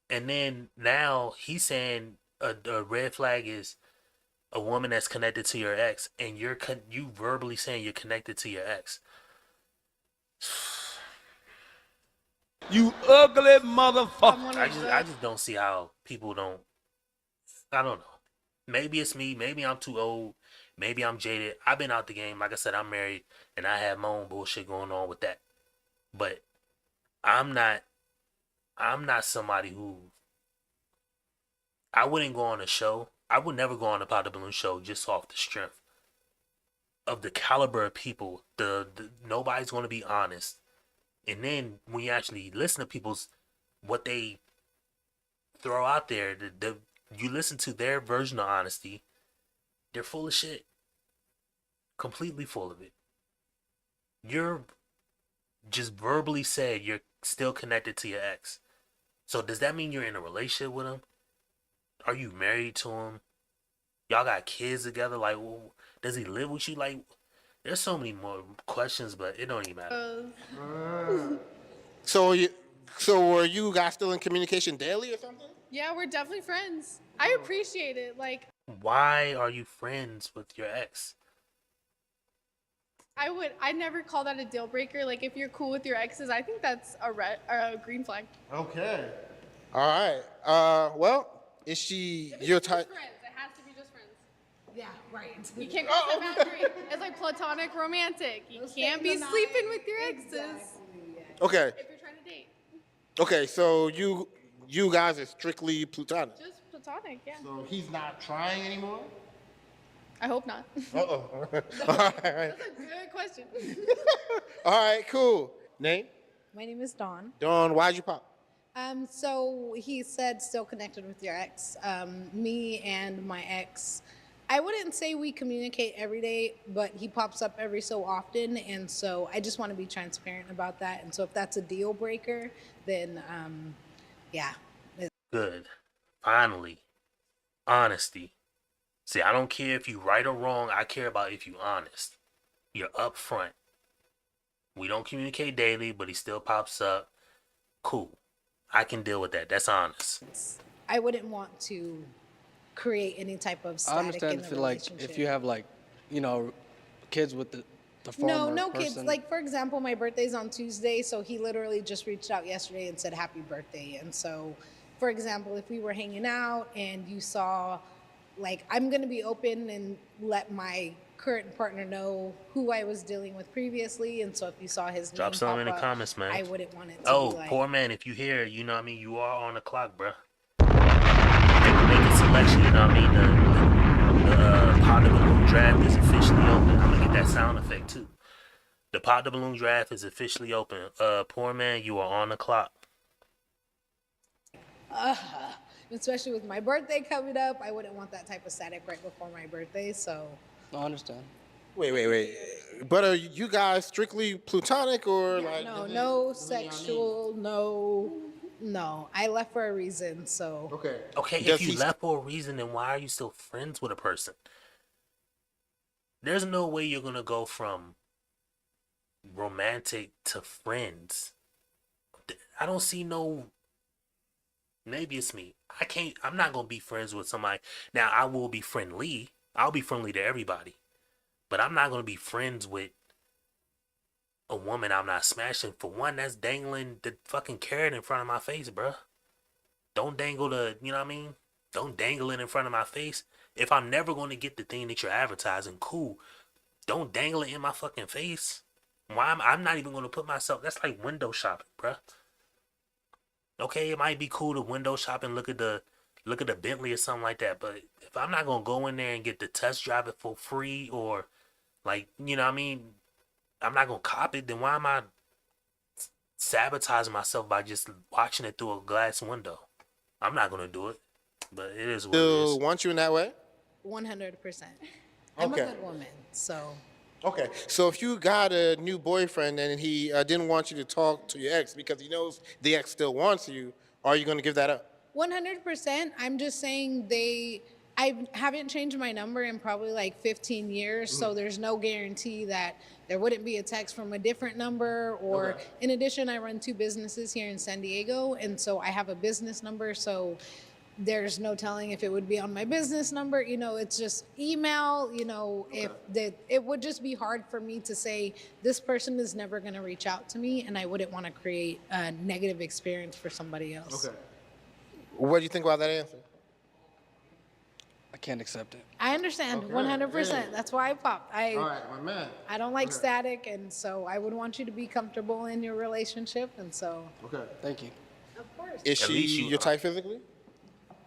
And then now he's saying a red flag is a woman that's connected to your ex, and you verbally saying you're connected to your ex. You ugly motherfucker. I just don't see how people don't. I don't know. Maybe it's me. Maybe I'm too old. Maybe I'm jaded. I've been out the game. Like I said, I'm married, and I have my own bullshit going on with that. But I'm not somebody who. I wouldn't go on a show. I would never go on a Pop the Balloon show just off the strength of the caliber of people. Nobody's going to be honest. And then when you actually listen to what they throw out there, you listen to their version of honesty, they're full of shit. Completely full of it. You're just verbally said you're still connected to your ex. So does that mean you're in a relationship with him? Are you married to him? Y'all got kids together? Like, does he live with you? Like, there's so many more questions, but it don't even matter. So so were you guys still in communication daily or something? Yeah, we're definitely friends. I appreciate it. Like, Why are you friends with your ex? I never call that a deal breaker. Like, if you're cool with your exes, I think that's a green flag. Okay. All right. Well, is she your type? Friends. It has to be just friends. Yeah, right. You can't cross that boundary. It's like platonic romantic. You can't be sleeping with your exes. Okay. If you're trying to date. Okay. So you guys are strictly platonic. Just platonic, yeah. So he's not trying anymore. I hope not. Uh-oh. All right. That's a good question. All right. Cool. Name? My name is Dawn. Dawn. Why'd you pop? So he said still connected with your ex. Me and my ex, I wouldn't say we communicate every day, but he pops up every so often, and so I just want to be transparent about that. And so if that's a deal breaker, then yeah. Good. Finally. Honesty. See, I don't care if you right or wrong. I care about if you honest. You're upfront. We don't communicate daily, but he still pops up. Cool. I can deal with that. That's honest. I wouldn't want to create any type of static I understand in the if like relationship. if you have like, you know, kids with the former No person. kids. Like, for example, my birthday's on Tuesday, so he literally just reached out yesterday and said happy birthday. And so, for example, if we were hanging out and you saw, like, I'm going to be open and let my current partner know who I was dealing with previously. And so if you saw his Drop name some pop in the up, comments, man. I wouldn't want it to Oh, be like, poor man, if you hear, you know what I mean? You are on the clock, bruh. Make a selection, you know what I mean? The Pod the Balloon draft is officially open. I'm going to get that sound effect, too. The Pod the Balloon draft is officially open. Poor man, you are on the clock. especially with my birthday coming up, I wouldn't want that type of static right before my birthday. So I understand. Wait. But are you guys strictly platonic or like? no sexual, no. I left for a reason, so. Okay, if you left for a reason, then why are you still friends with a person? There's no way you're going to go from romantic to friends. I don't see no. Maybe it's me. I'm not going to be friends with somebody. Now, I will be friendly. I'll be friendly to everybody. But I'm not going to be friends with a woman I'm not smashing. For one, that's dangling the fucking carrot in front of my face, bruh. Don't dangle you know what I mean? Don't dangle it in front of my face. If I'm never going to get the thing that you're advertising, cool. Don't dangle it in my fucking face. Why I'm not even going to put myself, that's like window shopping, bruh. Okay, it might be cool to window shop and look at the Bentley or something like that, but if I'm not going to go in there and get the test drive it for free or like, you know what I mean? I'm not going to cop it, then why am I sabotaging myself by just watching it through a glass window? I'm not going to do it, but it is what it is. Still want you in that way? 100%. I'm a Okay. good woman, so. Okay, so if you got a new boyfriend and he didn't want you to talk to your ex because he knows the ex still wants you, are you going to give that up? 100%. I'm just saying I haven't changed my number in probably like 15 years, so there's no guarantee that there wouldn't be a text from a different number. Or in addition, I run 2 businesses here in San Diego, and so I have a business number, so there's no telling if it would be on my business number. You know, it's just email, you know, it would just be hard for me to say this person is never going to reach out to me, and I wouldn't want to create a negative experience for somebody else. Okay. What do you think about that answer? I can't accept it. I understand, Okay, 100%. yeah. That's why I popped. All right, my man. I don't like static, and so I would want you to be comfortable in your relationship, and so. Okay. Thank you. Of course. Is she your type physically?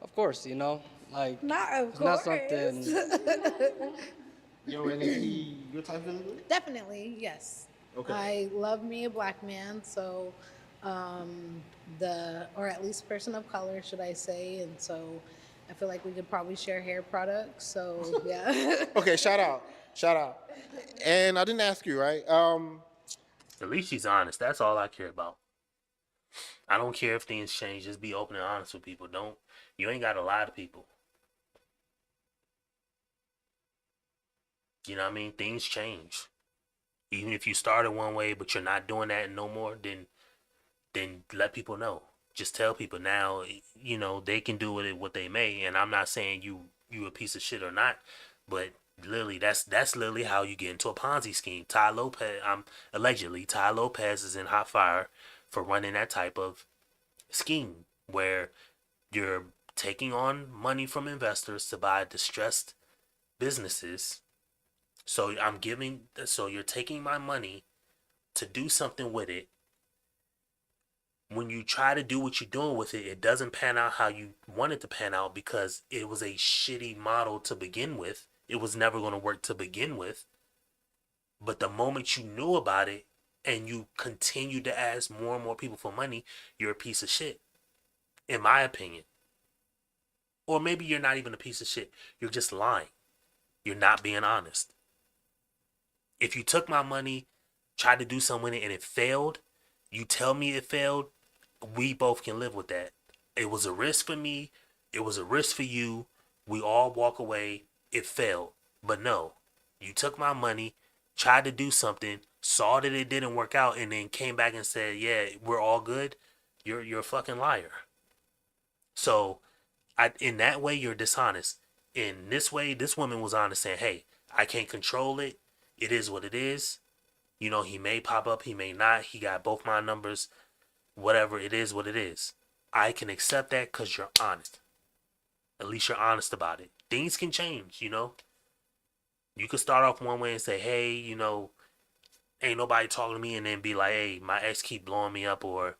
Of course, you know, like Not of it's course. not something. Yo, and is he your type physically? Definitely, yes. Okay. I love me a black man, so or at least person of color, should I say, and so I feel like we could probably share hair products, so yeah. Okay, shout out. And I didn't ask you, right? At least she's honest. That's all I care about. I don't care if things change. Just be open and honest with people. You ain't got to lie to people. You know what I mean? Things change. Even if you started one way, but you're not doing that no more, then let people know. Just tell people now, they can do with it what they may. And I'm not saying you a piece of shit or not, but literally that's literally how you get into a Ponzi scheme. Allegedly Ty Lopez is in hot fire for running that type of scheme where you're taking on money from investors to buy distressed businesses. So you're taking my money to do something with it. When you try to do what you're doing with it, it doesn't pan out how you want it to pan out because it was a shitty model to begin with. It was never going to work to begin with. But the moment you knew about it and you continued to ask more and more people for money, you're a piece of shit, in my opinion. Or maybe you're not even a piece of shit. You're just lying. You're not being honest. If you took my money, tried to do something with it, and it failed, you tell me it failed, we both can live with that. It was a risk for me. It was a risk for you. We all walk away. It failed. But no, you took my money, tried to do something, saw that it didn't work out, and then came back and said, yeah, we're all good. You're a fucking liar. So in that way, you're dishonest. In this way, this woman was honest saying, hey, I can't control it. It is what it is. He may pop up, he may not. He got both my numbers. Whatever, it is what it is. I can accept that because you're honest. At least you're honest about it. Things can change, You could start off one way and say, hey, ain't nobody talking to me, and then be like, hey, my ex keep blowing me up, or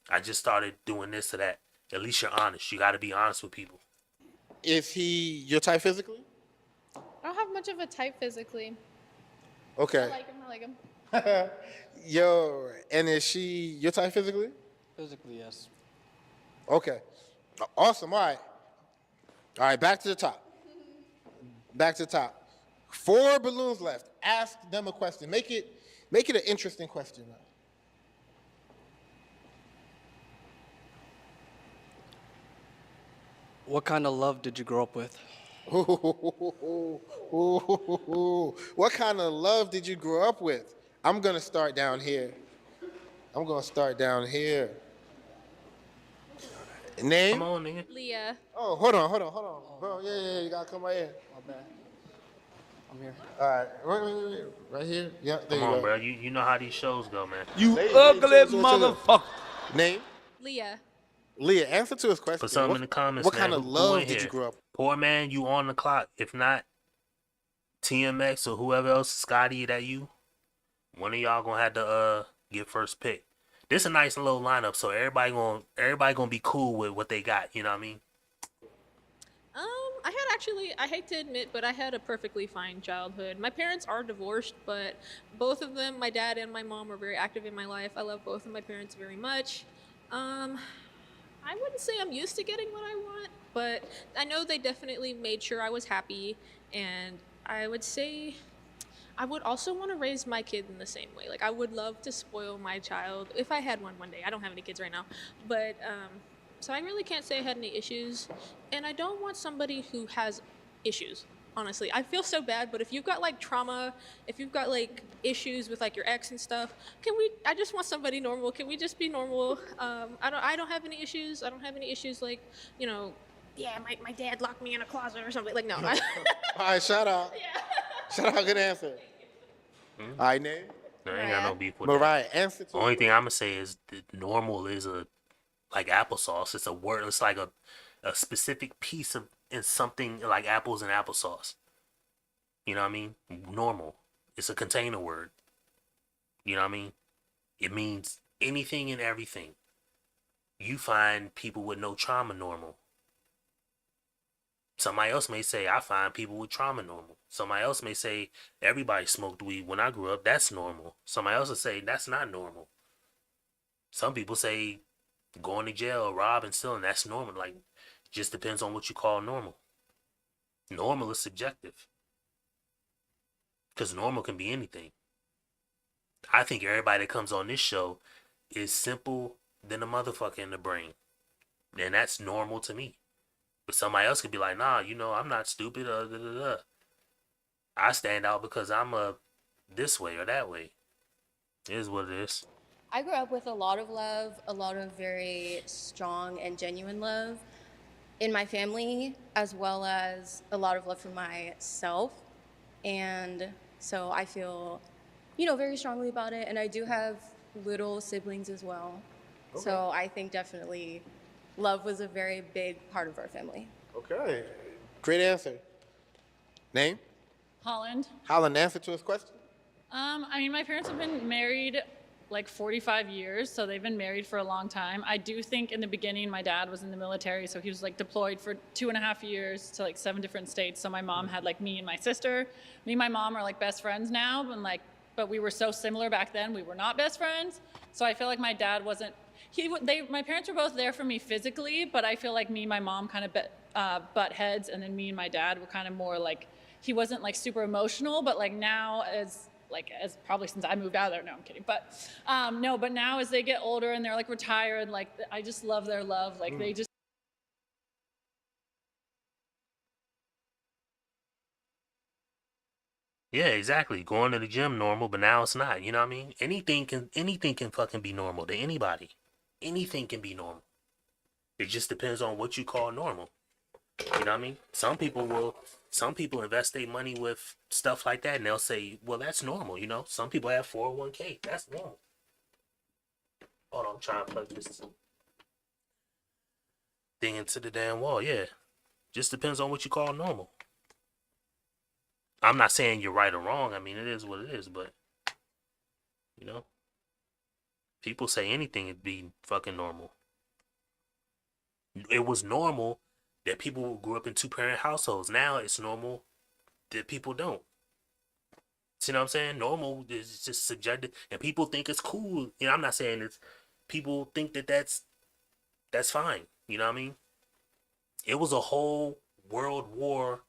I just started doing this or that. At least you're honest. You got to be honest with people. Is he your type physically? I don't have much of a type physically. Okay. I like him. Yo, and is she your type physically? Physically, yes. Okay. Awesome. All right, back to the top. 4 balloons left. Ask them a question. Make it an interesting question. What kind of love did you grow up with? What kind of love did you grow up with? I'm going to start down here. Name? Come on, nigga. Leah. Oh, hold on. Bro, yeah, you got to come right here. My bad. I'm here. All right, wait. Right here. Yeah, there Come you on, go. bro. You know how these shows go, man. You ugly motherfucker. Name? Leah, answer to his question. Put something in the comments, What man. kind of Who love in did here? you grow up with? Poor man, you on the clock. If not, TMX or whoever else, Scotty, that you, one of y'all gonna have to get first pick. This a nice little lineup, so everybody gonna be cool with what they got. You know what I mean? I hate to admit, but I had a perfectly fine childhood. My parents are divorced, but both of them, my dad and my mom, were very active in my life. I love both of my parents very much. I wouldn't say I'm used to getting what I want, but I know they definitely made sure I was happy, and I would say I would also want to raise my kid in the same way. Like, I would love to spoil my child if I had one day. I don't have any kids right now, but so I really can't say I had any issues, and I don't want somebody who has issues. Honestly, I feel so bad, but if you've got like trauma, if you've got like issues with like your ex and stuff, I just want somebody normal. Can we just be normal? I don't have any issues. I don't have any issues like, yeah, my dad locked me in a closet or something. Like, no. All right, shout out. Yeah. Shout out, good answer. All right, name? I ain't got no beef with Mariah, that. answer to Only thing I'm gonna say is that normal is like applesauce. It's a word. It's like a specific piece of in something like apples and applesauce. You know what I mean? Normal. It's a container word. You know what I mean? It means anything and everything. You find people with no trauma normal. Somebody else may say, I find people with trauma normal. Somebody else may say, everybody smoked weed when I grew up. That's normal. Somebody else will say, that's not normal. Some people say, going to jail, robbing, stealing, that's normal. Like, just depends on what you call normal. Normal is subjective. Because normal can be anything. I think everybody that comes on this show is simple, than a motherfucker in the brain. And that's normal to me. But somebody else could be like, nah, you know, I'm not stupid. I stand out because I'm this way or that way. It is what it is. I grew up with a lot of love, a lot of very strong and genuine love in my family, as well as a lot of love for myself. And so I feel, very strongly about it. And I do have little siblings as well. Okay. So I think definitely love was a very big part of our family. Okay. Great answer. Name? Holland. Holland, answer to his question? I mean, my parents have been married like 45 years, so they've been married for a long time. I do think in the beginning my dad was in the military, so he was like deployed for 2.5 years to like 7 different states. So my mom had like me and my sister. Me and my mom are like best friends now, but we were so similar back then. We were not best friends. So I feel like my dad wasn't. My parents were both there for me physically, but I feel like me and my mom kind of butt heads, and then me and my dad were kind of more like, he wasn't like super emotional, but like now as probably since I moved out of there, no, I'm kidding. But no, but now as they get older and they're like retired, like I just love their love. Like they just. Yeah, exactly. Going to the gym normal, but now it's not. You know what I mean? Anything can fucking be normal to anybody. Anything can be normal. It just depends on what you call normal. You know what I mean? Some people invest their money with stuff like that, and they'll say, well, that's normal, you know? Some people have 401k. That's normal. Hold on, I'm trying to plug this thing into the damn wall. Yeah. Just depends on what you call normal. I'm not saying you're right or wrong. I mean, it is what it is, but, you know? People say anything would be fucking normal. It was normal that people grew up in 2-parent households. Now it's normal that people don't. See what I'm saying? Normal is just subjective, and people think it's cool. You know, I'm not saying it's. People think that that's fine. You know what I mean? It was a whole world war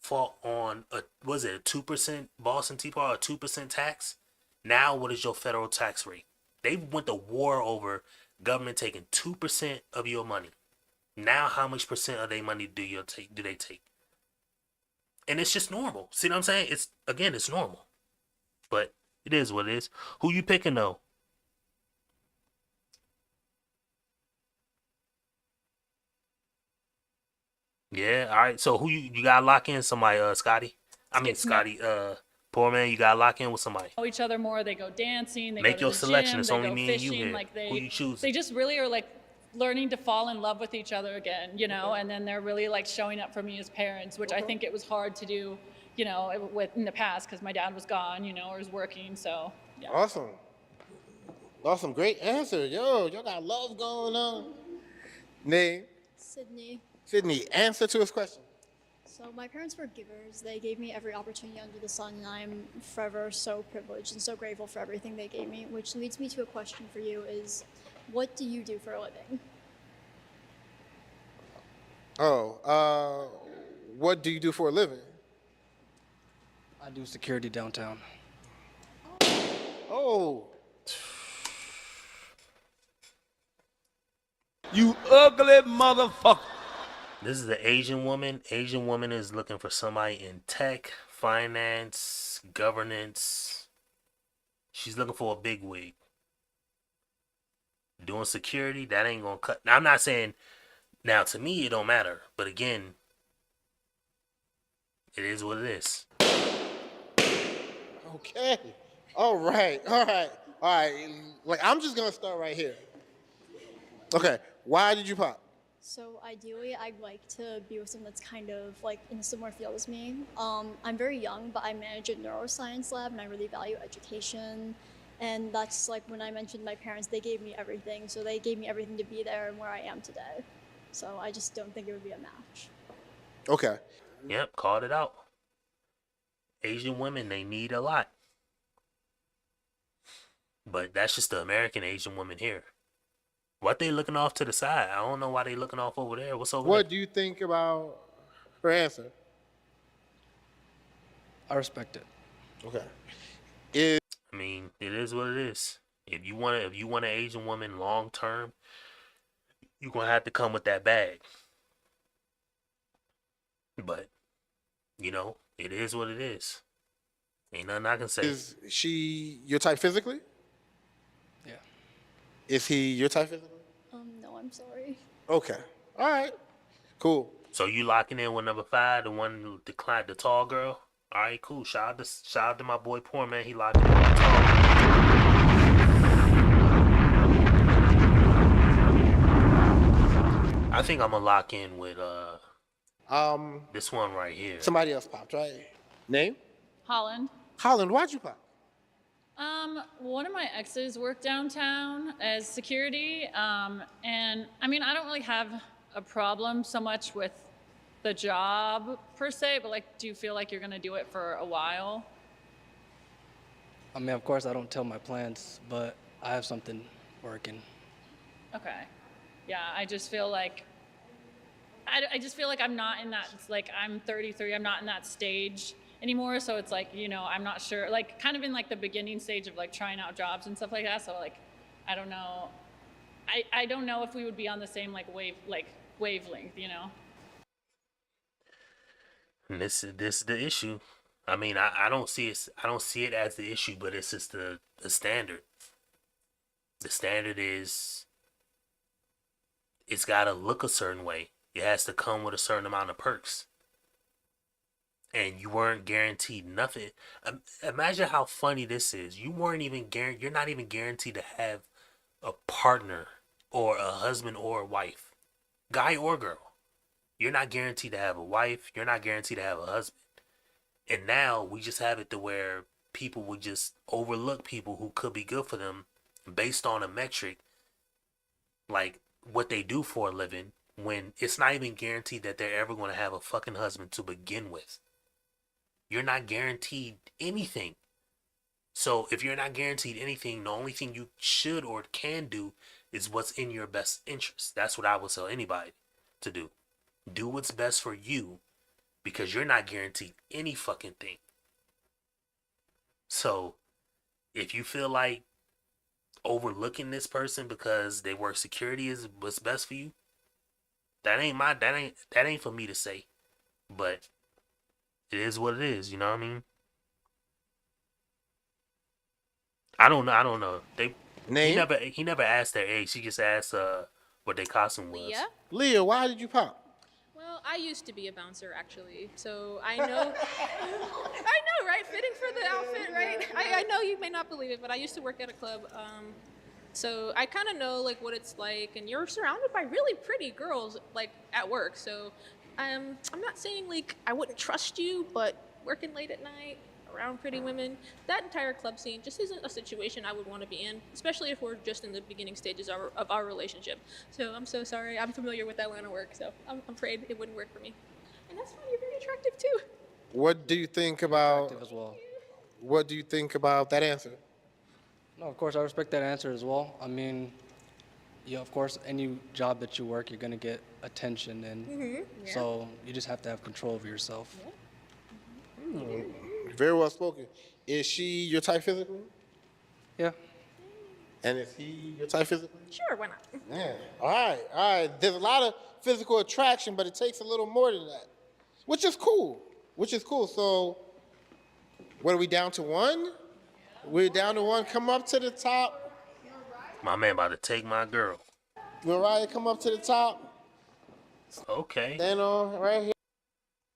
fought on was it a 2% Boston Tea Party, or 2% tax? Now what is your federal tax rate? They went to war over government taking 2% of your money. Now how much percent of their money do they take? And it's just normal. See what I'm saying? It's normal. But it is what it is. Who you picking though? Yeah, all right. So who you gotta lock in somebody, Scotty? I mean Scotty, poor man, you gotta lock in with somebody. Know each other more. They go dancing. They Make go to your the selection. gym, It's they only go me and you fishing. here. Like Who you choose? they just really are like learning to fall in love with each other again, you know. And then they're really like showing up for me as parents, which I think it was hard to do, you know, in the past because my dad was gone, you know, or was working. So yeah. Awesome, great answer. Yo, y'all got love going on. Name? Sydney. Sydney, answer to his question. So my parents were givers. They gave me every opportunity under the sun, and I'm forever so privileged and so grateful for everything they gave me, which leads me to a question for you is, what do you do for a living? What do you do for a living? I do security downtown. Oh. You ugly motherfucker. This is the Asian woman. Asian woman is looking for somebody in tech, finance, governance. She's looking for a big wig. Doing security, that ain't gonna cut. Now, I'm not saying, now to me it don't matter, but again, it is what it is. Okay. All right. Like, I'm just gonna start right here. Okay. Why did you pop? So ideally, I'd like to be with someone that's kind of like in a similar field as me. I'm very young, but I manage a neuroscience lab, and I really value education. And that's like when I mentioned my parents, they gave me everything. So they gave me everything to be there and where I am today. So I just don't think it would be a match. Okay. Yep, called it out. Asian women, they need a lot. But that's just the American Asian woman here. What they looking off to the side? I don't know why they looking off over there. What's over there? What do you think about her answer? I respect it. Okay. I mean, it is what it is. If you want an Asian woman long term, you're gonna have to come with that bag. But it is what it is. Ain't nothing I can say. Is she your type physically? Yeah. Is he your type physically? No, I'm sorry. Okay. All right. Cool. So you locking in with number 5, the one who declined, the tall girl? All right, cool. Shout out to my boy Poor Man. He locked in with the tall girl. I think I'm gonna lock in with this one right here. Somebody else popped, right? Name? Holland. Holland, why'd you pop? One of my exes worked downtown as security, and I mean, I don't really have a problem so much with the job per se, but like, do you feel like you're gonna do it for a while? I mean, of course, I don't tell my plans, but I have something working. Okay. Yeah, I just feel like I just feel like I'm not in that, like, I'm 33, I'm not in that stage anymore, so it's like, I'm not sure, like, kind of in like the beginning stage of like trying out jobs and stuff like that, so like, I don't know. I don't know if we would be on the same wavelength, And this is the issue. I mean, I don't see it as the issue, but it's just the standard. The standard is it's gotta look a certain way. It has to come with a certain amount of perks. And you weren't guaranteed nothing. Imagine how funny this is. You're not even guaranteed to have a partner or a husband or a wife, guy or girl. You're not guaranteed to have a wife. You're not guaranteed to have a husband. And now we just have it to where people would just overlook people who could be good for them based on a metric like what they do for a living, when it's not even guaranteed that they're ever going to have a fucking husband to begin with. You're not guaranteed anything. So if you're not guaranteed anything, the only thing you should or can do is what's in your best interest. That's what I would tell anybody to do. Do what's best for you, because you're not guaranteed any fucking thing. So if you feel like overlooking this person because they work security is what's best for you, that ain't for me to say. But it is what it is, you know what I mean? I don't know. Name? He never asked their age. He just asked what their costume was. Leah? Leah, why did you pop? Well, I used to be a bouncer, actually, so I know. I know, right? Fitting for the outfit, right? I know you may not believe it, but I used to work at a club, so I kind of know like what it's like, and you're surrounded by really pretty girls like at work. So I'm not saying like I wouldn't trust you, but working late at night around pretty women, that entire club scene just isn't a situation I would want to be in, especially if we're just in the beginning stages of our relationship. So I'm so sorry. I'm familiar with that line of work, so I'm afraid it wouldn't work for me. And that's fine. You're very attractive too. What do you think about? Attractive as well. What do you think about that answer? No, of course, I respect that answer as well. I mean, yeah, of course, any job that you work, you're gonna get attention, and so you just have to have control over yourself. Very well spoken. Is she your type physically? Yeah. And is he your type physically? Sure, why not? Yeah. All right. There's a lot of physical attraction, but it takes a little more than that, which is cool. So, what are we down to one? We're down to one. Come up to the top. My man about to take my girl. Mariah, come up to the top. Okay. Stand on right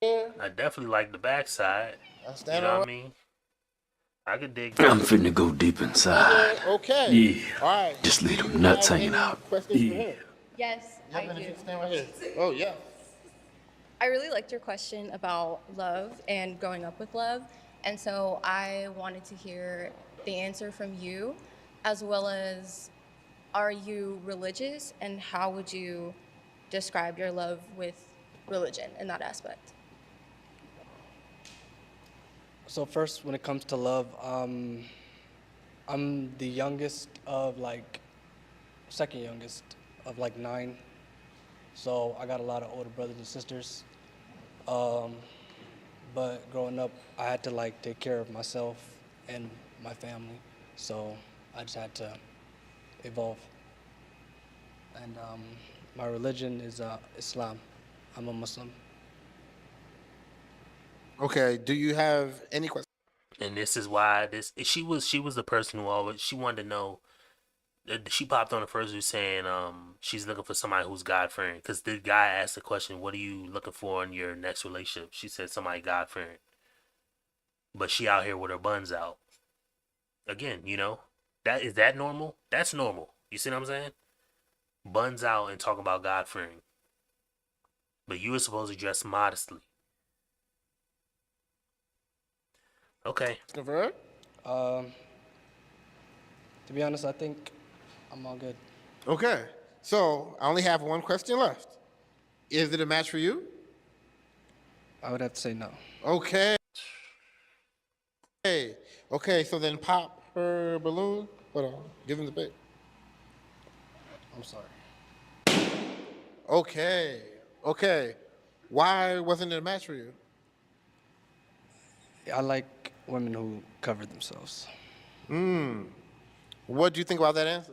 here. I definitely like the backside. You know what I mean? I could dig that. I'm finna go deep inside. Okay. Yeah. All right. Just leave them nuts hanging out. Yeah. Yes, I do. Stand right here. Oh, yeah. I really liked your question about love and growing up with love. And so I wanted to hear the answer from you, as well as, are you religious, and how would you describe your love with religion in that aspect? So first, when it comes to love, I'm the youngest of second youngest of 9. So I got a lot of older brothers and sisters. But growing up, I had to take care of myself and my family. So I just had to evolve. And my religion is Islam. I'm a Muslim. Okay. Do you have any questions? And this is why she was the person who always she wanted to know. She popped on the first who's saying she's looking for somebody who's God fearing because the guy asked the question, "What are you looking for in your next relationship?" She said somebody God fearing, but she out here with her buns out. Again, that normal? That's normal. You see what I'm saying? Buns out and talking about God fearing, but you were supposed to dress modestly. Okay. Convert? To be honest, I think I'm all good. Okay. So I only have one question left. Is it a match for you? I would have to say no. Okay. Okay. So then pop her balloon. Hold on. Give him the pic. I'm sorry. Okay. Why wasn't it a match for you? I like women who cover themselves. What do you think about that answer?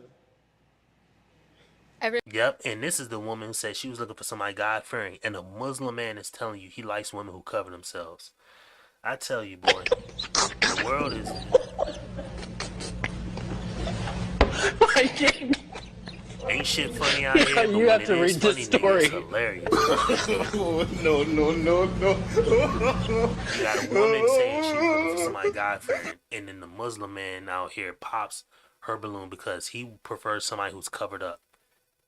Yep, and this is the woman who said she was looking for somebody God fearing, and a Muslim man is telling you he likes women who cover themselves. I tell you, boy, the world is. Ain't shit funny out here, but You have when to it is read this funny, nigga, it's story. hilarious. No. You got a woman saying she's looking for somebody God fearing, and then the Muslim man out here pops her balloon because he prefers somebody who's covered up.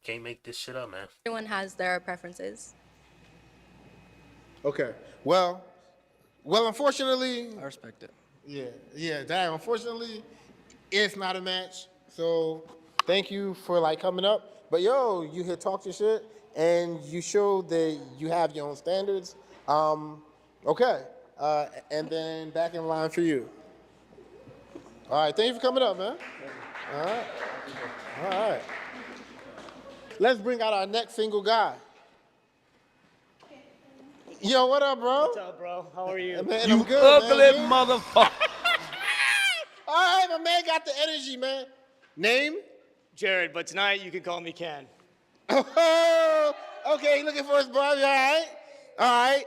Can't make this shit up, man. Everyone has their preferences. Okay. Well, unfortunately. I respect it. Yeah. That unfortunately, it's not a match. So, thank you for coming up. But yo, you here talk your shit, and you showed that you have your own standards. Okay. And then back in line for you. All right. Thank you for coming up, man. All right. Let's bring out our next single guy. Yo, what up, bro? What's up, bro? How are you? Man, You I'm good, ugly man. motherfucker. All right, my man got the energy, man. Name? Jared, but tonight you can call me Ken. Oh, okay, looking for his brother. All right.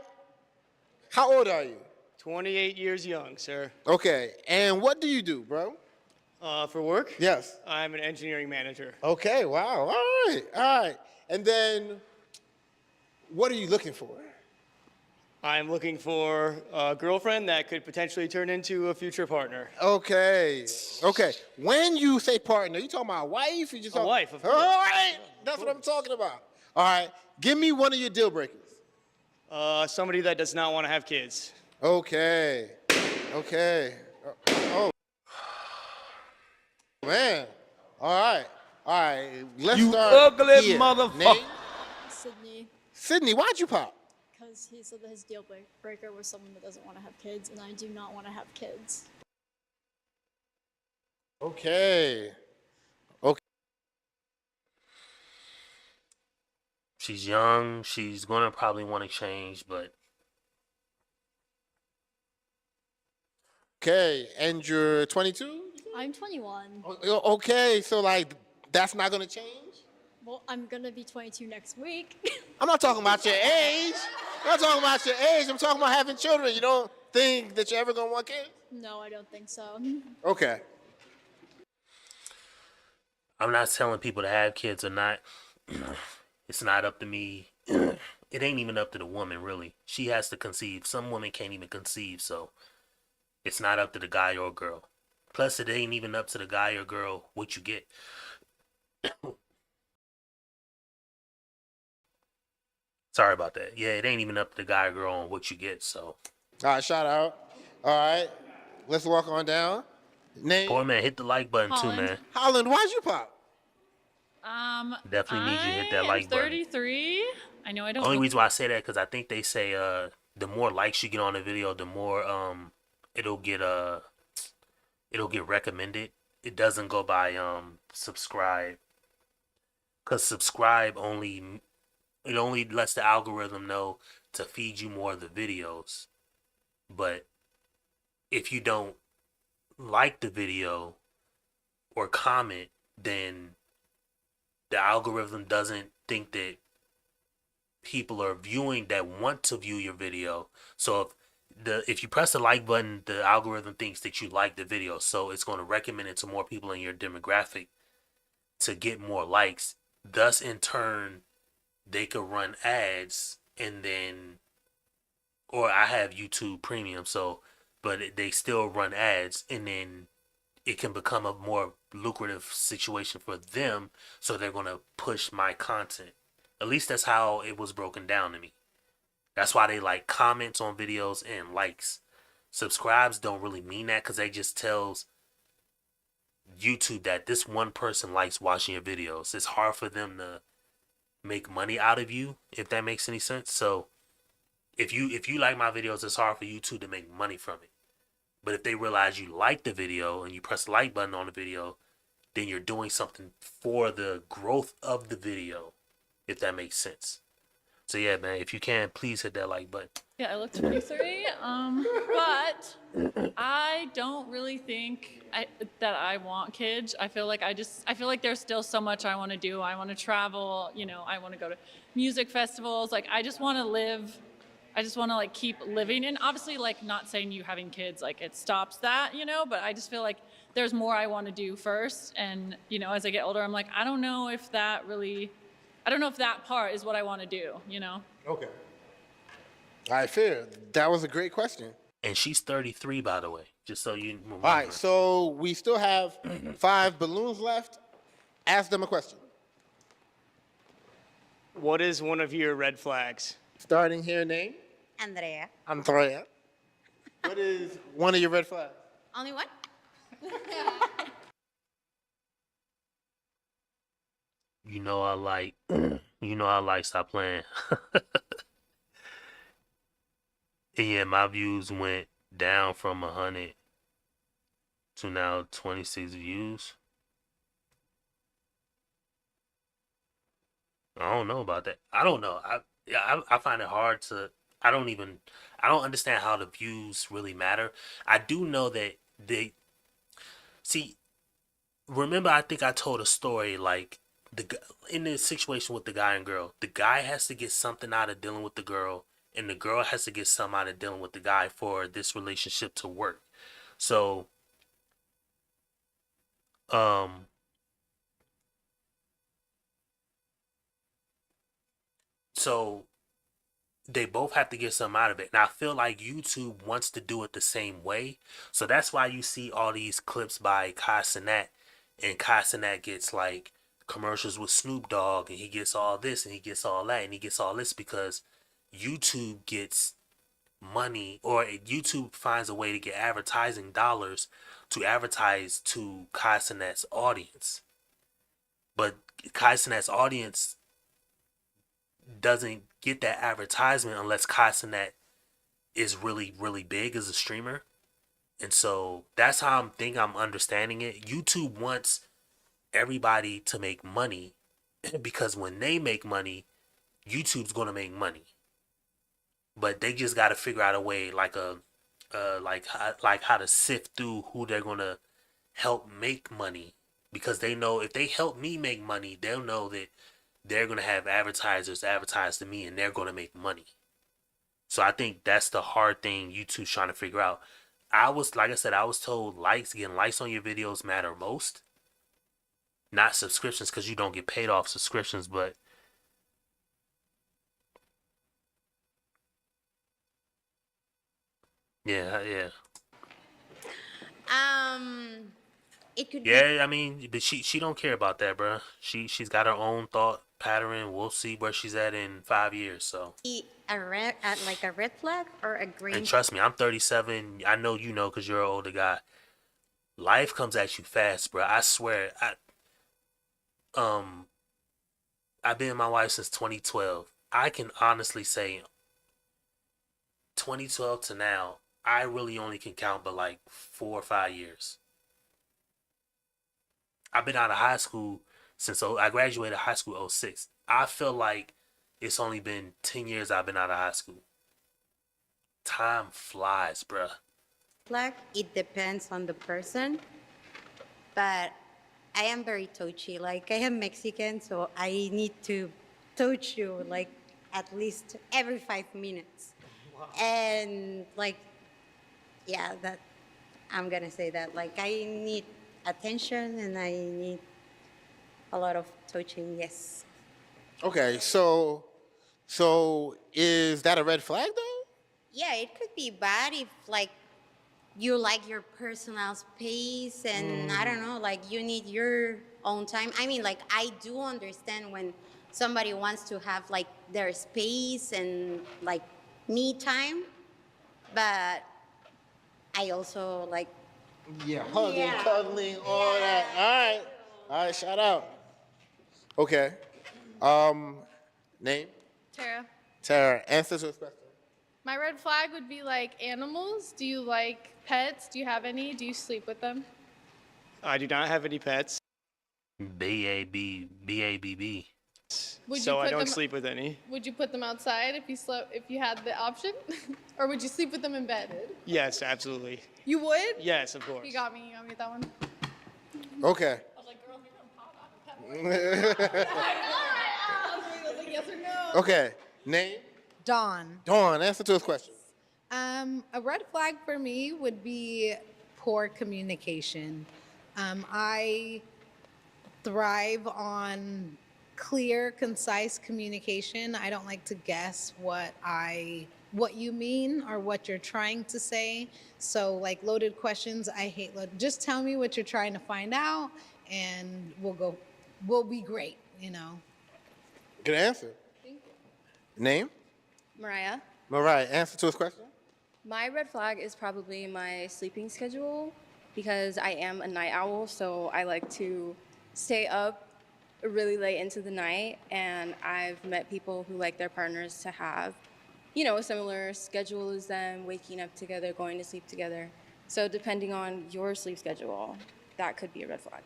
How old are you? 28 years young, sir. Okay, and what do you do, bro? For work? Yes. I'm an engineering manager. Okay, wow. All right. And then, what are you looking for? I'm looking for a girlfriend that could potentially turn into a future partner. Okay. When you say partner, you talking about a wife? You just A wife, of course. All right, that's what I'm talking about. All right, give me one of your deal breakers. Somebody that does not want to have kids. Okay. Oh, man. All right. Let's You start ugly here. motherfucker. Name? Sydney, Why'd you pop? because he said that his deal breaker was someone that doesn't want to have kids, and I do not want to have kids. Okay. She's young. She's gonna probably want to change, but Okay, and you're 22? I'm 21. Okay, so that's not gonna change? Well, I'm gonna be 22 next week. I'm not talking about your age. I'm talking about having children. You don't think that you're ever gonna want kids? No, I don't think so. Okay. I'm not telling people to have kids or not. It's not up to me. It ain't even up to the woman, really. She has to conceive. Some women can't even conceive, so it's not up to the guy or girl. Plus, it ain't even up to the guy or girl what you get. Sorry about that. Yeah, it ain't even up to the guy or girl on what you get, so. All right, shout out. All right, let's walk on down. Name? Boy, man, hit the like button Holland. too, man. Holland, why'd you pop? Definitely need you to hit that like button. 33. I know I don't. Only reason why I say that because I think they say the more likes you get on the video, the more it'll get recommended. It doesn't go by subscribe, because subscribe only lets the algorithm know to feed you more of the videos. But if you don't like the video, or comment, then the algorithm doesn't think that people are viewing that want to view your video. So if you press the like button, the algorithm thinks that you like the video, so it's going to recommend it to more people in your demographic to get more likes. Thus, in turn, they could run ads, and then, or I have YouTube Premium, so but they still run ads, and then it can become a more lucrative situation for them, so they're going to push my content. At least that's how it was broken down to me. That's why they like comments on videos and likes. Subscribes don't really mean that, because they just tells YouTube that this one person likes watching your videos. It's hard for them to make money out of you, if that makes any sense. So if you like my videos, it's hard for YouTube to make money from it. But if they realize you like the video and you press the like button on the video, then you're doing something for the growth of the video, if that makes sense. So yeah, man, if you can, please hit that like button. Yeah, I look 23, but I don't really think that I want kids. I feel like there's still so much I want to do. I want to travel, I want to go to music festivals. Like, I just want to live. I just want to like keep living. And obviously, like, not saying you having kids, like, it stops that, but I just feel like there's more I want to do first. And, as I get older, I'm like, I don't know if that part is what I want to do, Okay. All right, fair. That was a great question. And she's 33, by the way, just so you remember. All right, so we still have 5 balloons left. Ask them a question. What is one of your red flags? Starting here, name? Andrea. Andrea. What is one of your red flags? Only one? I like stop playing. And yeah, my views went down from 100 to now 26 views. I don't know about that. I don't know. I find it hard to. I don't understand how the views really matter. I do know that remember, I think I told a story like in the situation with the guy and girl. The guy has to get something out of dealing with the girl, and the girl has to get something out of dealing with the guy for this relationship to work. So, so they both have to get something out of it. And I feel like YouTube wants to do it the same way. So that's why you see all these clips by Kai Cenat, and Kai Cenat gets like commercials with Snoop Dogg, and he gets all this and he gets all that and he gets all this, because YouTube gets money, or YouTube finds a way to get advertising dollars to advertise to Kai Cenat's audience. But Kai Cenat's audience doesn't get that advertisement unless Kai Cenat is really, really big as a streamer. And so that's how I'm understanding it. YouTube wants everybody to make money, because when they make money, YouTube's going to make money. But they just got to figure out a way, like how to sift through who they're going to help make money, because they know if they help me make money, they'll know that they're going to have advertisers advertise to me, and they're going to make money. So I think that's the hard thing YouTube's trying to figure out. I was told getting likes on your videos matter most, not subscriptions, because you don't get paid off subscriptions. But yeah. It could Yeah, I mean, but she don't care about that, bro. She's got her own thought pattern. We'll see where she's at in 5 years. So be like a red flag or a green. And trust me, I'm 37. I know you know, because you're an older guy. Life comes at you fast, bro. I swear. I've been with my wife since 2012. I can honestly say 2012 to now, I really only can count but like 4 or 5 years. I've been out of high school since I graduated high school 06. I feel like it's only been 10 years I've been out of high school. Time flies, bruh. Flag, it depends on the person, but I am very touchy. Like I am Mexican, so I need to touch you like at least every 5 minutes. And like, yeah, that I'm gonna say that. Like I need attention and I need a lot of touching. Yes. Okay, so is that a red flag though? Yeah, it could be bad if like you like your personal space and I don't know, like you need your own time. I mean, like I do understand when somebody wants to have like their space and like me time, but I also like Yeah, hugging, cuddling, all that. All right, shout out. Okay, name? Tara. Tara, answer to this question. My red flag would be like animals. Do you like pets? Do you have any? Do you sleep with them? I do not have any pets, B-A-B-B. so I don't sleep with any. Would you put them outside if you had the option, or would you sleep with them in bed? Yes, absolutely. You would? Yes, of course. You got me with that one. Okay. I was like, girl, you're gonna pop out. I was like, yes or no. Okay, name? Dawn. Dawn, answer to this question. A red flag for me would be poor communication. I thrive on clear, concise communication. I don't like to guess what you mean or what you're trying to say. So like loaded questions, I hate just tell me what you're trying to find out and we'll be great, you know. Good answer. Thank you. Name? Mariah. Mariah, answer to this question. My red flag is probably my sleeping schedule because I am a night owl, so I like to stay up really late into the night, and I've met people who like their partners to have, a similar schedule as them, waking up together, going to sleep together. So depending on your sleep schedule, that could be a red flag.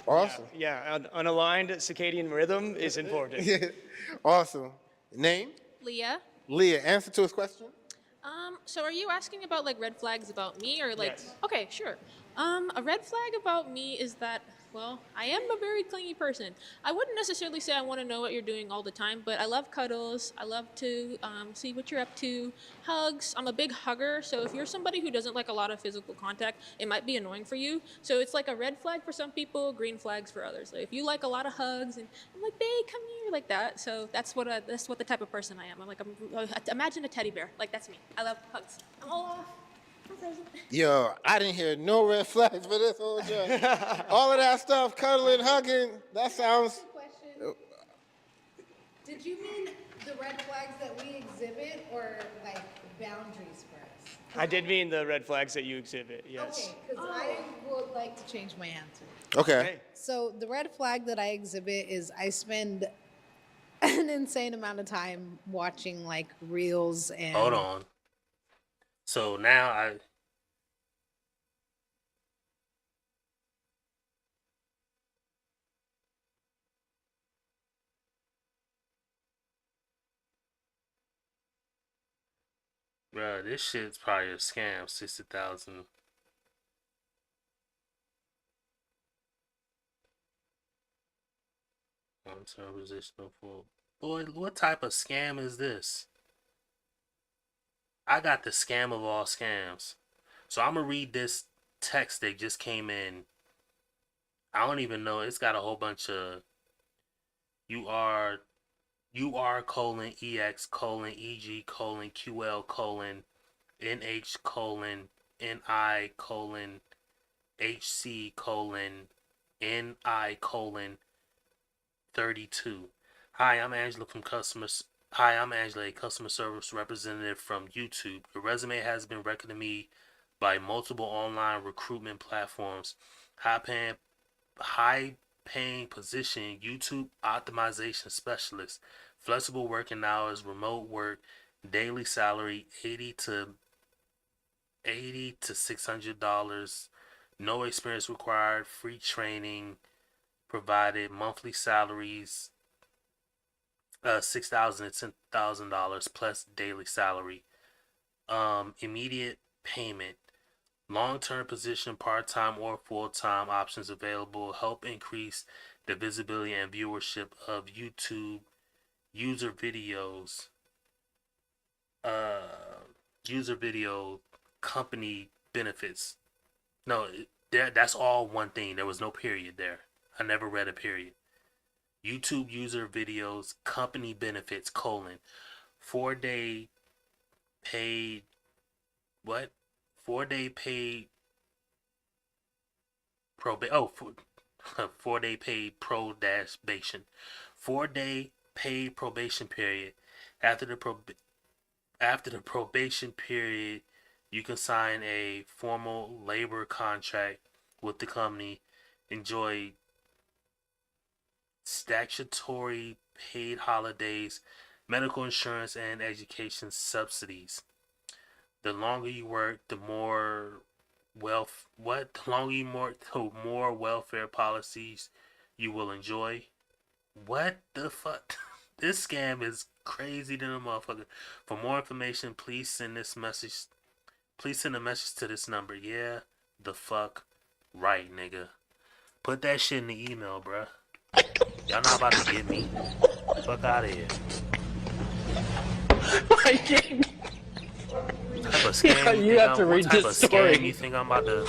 Awesome. Yeah, an aligned circadian rhythm is important. Awesome. Name? Leah. Leah, answer to his question. So are you asking about like red flags about me or like? Yes. Okay, sure. A red flag about me is that, well, I am a very clingy person. I wouldn't necessarily say I want to know what you're doing all the time, but I love cuddles. I love to see what you're up to. Hugs. I'm a big hugger, so if you're somebody who doesn't like a lot of physical contact, it might be annoying for you. So it's like a red flag for some people, green flags for others. Like if you like a lot of hugs and I'm like, babe, come here, like that. So that's what the type of person I am. Imagine a teddy bear. Like that's me. I love hugs. I'm all off. Yo, I didn't hear no red flags for this whole job. All of that stuff, cuddling, hugging, that sounds... Did you mean the red flags that we exhibit or like boundaries for us? I did mean the red flags that you exhibit, yes. Okay, because I would like to change my answer. Okay. So the red flag that I exhibit is I spend an insane amount of time watching like reels and... Hold on. So now bruh, this shit's probably a scam. 60,000. Long-term positional for boy. What type of scam is this? I got the scam of all scams. So I'm gonna read this text that just came in. I don't even know. It's got a whole bunch of UR colon EX colon EG colon QL colon NH colon NI colon HC colon NI colon 32. Hi, I'm Angela, a customer service representative from YouTube. Your resume has been recommended to me by multiple online recruitment platforms. High paying position, YouTube optimization specialist. Flexible working hours, remote work, daily salary $80 to $600. No experience required, free training provided, monthly salaries $6,000 to $10,000 plus daily salary. Immediate payment. Long-term position, part-time or full-time options available. Help increase the visibility and viewership of YouTube user videos. User video company benefits. No, that's all one thing. There was no period there. I never read a period. YouTube user videos company benefits : 4-day paid what? 4-day paid probation. Oh, 4-day paid probation. 4-day paid probation period. After the probation period, you can sign a formal labor contract with the company. Enjoy statutory paid holidays, medical insurance, and education subsidies. The longer you work, the more the longer you work, the more welfare policies you will enjoy. What the fuck? This scam is crazy than a motherfucker. For more information, please send a message to this number. Yeah, the fuck right, nigga. Put that shit in the email, bruh. Y'all not about to get me. Fuck out of here. What type of scam You have to read what type this of story. scam you think I'm about to...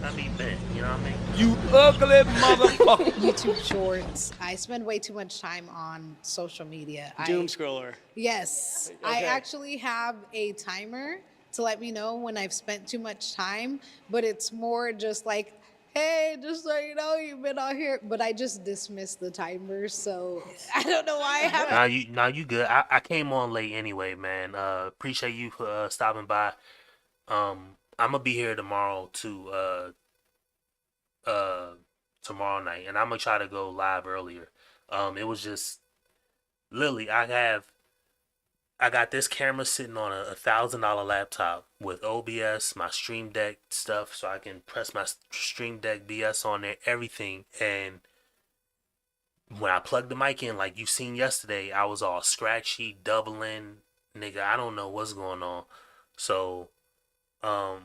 I be bent, you know what I mean? You ugly motherfucker. YouTube Shorts. I spend way too much time on social media. Doom scroller. Yes. I Okay. actually have a timer to let me know when I've spent too much time, but it's more just like, hey, just so you know, you've been out here. But I just dismiss the timer, so I don't know why I have. Now you good. I came on late anyway, man. Appreciate you for stopping by. I'm gonna be here tomorrow tomorrow night, and I'm gonna try to go live earlier. It was just Lily. I got this camera sitting on a $1,000 laptop with OBS, my Stream Deck stuff, so I can press my Stream Deck BS on there, everything. And when I plugged the mic in, like you seen yesterday, I was all scratchy, doubling, nigga. I don't know what's going on. So, I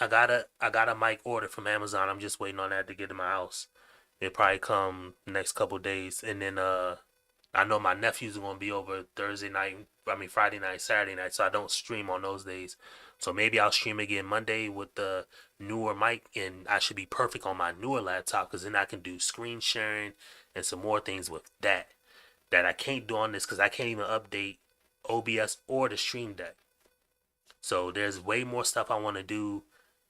got a mic order from Amazon. I'm just waiting on that to get in my house. It'll probably come next couple days, and then I know my nephews are gonna be over Friday night, Saturday night, so I don't stream on those days. So maybe I'll stream again Monday with the newer mic, and I should be perfect on my newer laptop, because then I can do screen sharing and some more things with that I can't do on this, because I can't even update OBS or the Stream Deck. So there's way more stuff I want to do,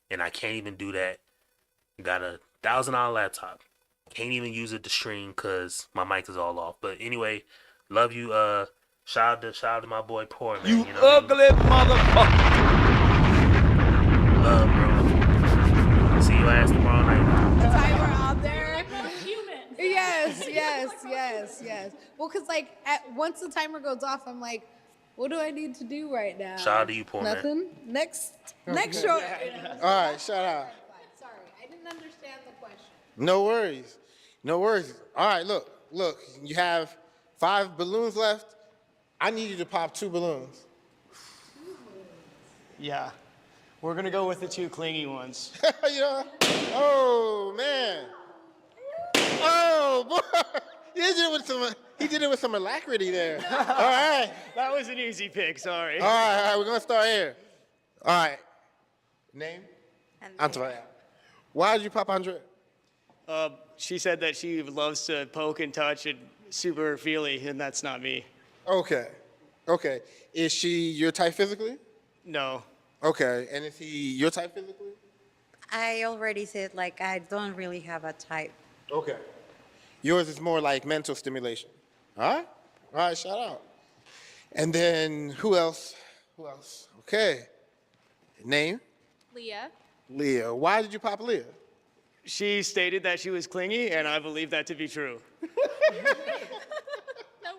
and I can't even do that. Got a $1,000 laptop. Can't even use it to stream because my mic is all off. But anyway, love you. Shout out to my boy Poor Man. You know what I mean? ugly motherfucker. Love, bro. See you ass tomorrow night. The timer out there. Yes. Well, because like once the timer goes off, I'm like, what do I need to do right now? Shout out to you, Poor Man. Nothing. Next show. All right, shout out. Sorry, I didn't understand the question. No worries. All right, look. You have 5 balloons left. I need you to pop 2 balloons. Yeah. We're going to go with the 2 clingy ones. Yeah. Oh, man. Oh, boy. He did it with some alacrity there. All right. That was an easy pick, sorry. All right, we're going to start here. All right. Name? Andrea. Why did you pop Andrea? She said that she loves to poke and touch and super feely, and that's not me. Okay. Is she your type physically? No. Okay. And is he your type physically? I already said, like, I don't really have a type. Okay. Yours is more like mental stimulation. All right, shout out. And then who else? Okay. Name? Leah. Why did you pop Leah? She stated that she was clingy, and I believe that to be true. No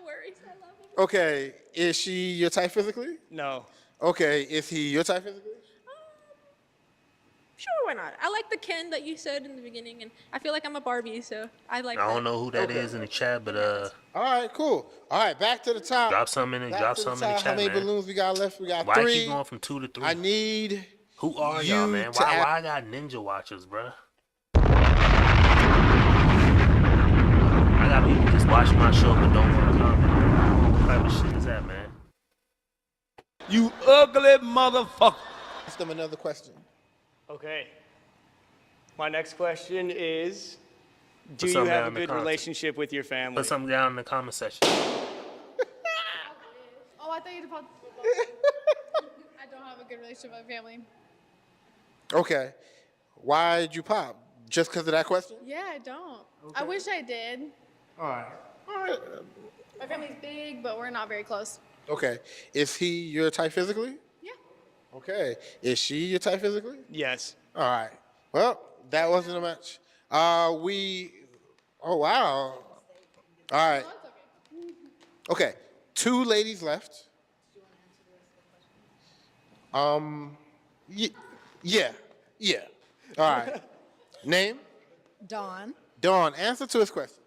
worries, I love him. Okay. Is she your type physically? No. Okay. Is he your type physically? Sure, why not? I like the Ken that you said in the beginning, and I feel like I'm a Barbie, so I like I that. don't know who that is in the chat, but All right, cool. All right, back to the top. drop something in the chat, How many man. balloons we got left? We got Why 3. keep going from 2 to 3? I need Who are you y'all, man? to Why ask. I got ninja watchers, bruh? I got people just watching my show but don't want to comment. What type of shit is that, man? You ugly motherfucker. Ask them another question. Okay. My next question is, do Put you something have down a in the good comments. relationship with your family? Put something down in the comment section. Oh, I thought you'd pop. I don't have a good relationship with my family. Okay. Why'd you pop? Just because of that question? Yeah, I don't. I wish I did. All right. All right. My family's big, but we're not very close. Okay. Is he your type physically? Yeah. Okay. Is she your type physically? Yes. All right. Well, that wasn't a match. Oh, wow. All right. Okay. 2 ladies left. Yeah. Yeah. All right. Name? Dawn. Dawn. Answer to his question.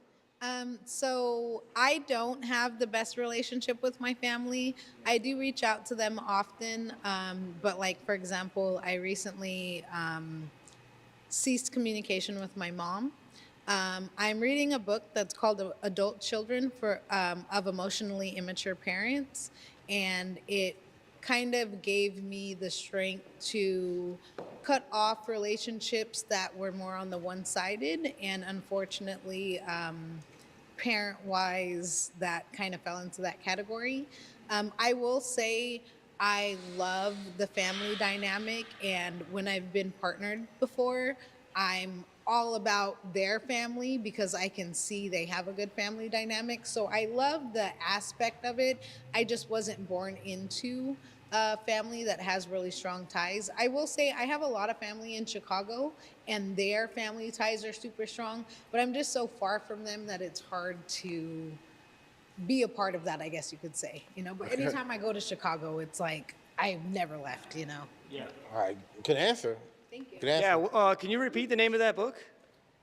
So I don't have the best relationship with my family. I do reach out to them often, but like for example, I recently ceased communication with my mom. I'm reading a book that's called Adult Children of Emotionally Immature Parents, and it kind of gave me the strength to cut off relationships that were more on the one-sided, and unfortunately, parent-wise, that kind of fell into that category. I will say I love the family dynamic, and when I've been partnered before, I'm all about their family because I can see they have a good family dynamic. So I love the aspect of it. I just wasn't born into a family that has really strong ties. I will say I have a lot of family in Chicago and their family ties are super strong, but I'm just so far from them that it's hard to be a part of that, I guess you could say, but anytime I go to Chicago, it's like I've never left, Yeah. All right. Good answer. Thank you. Good answer. Yeah. Can you repeat the name of that book?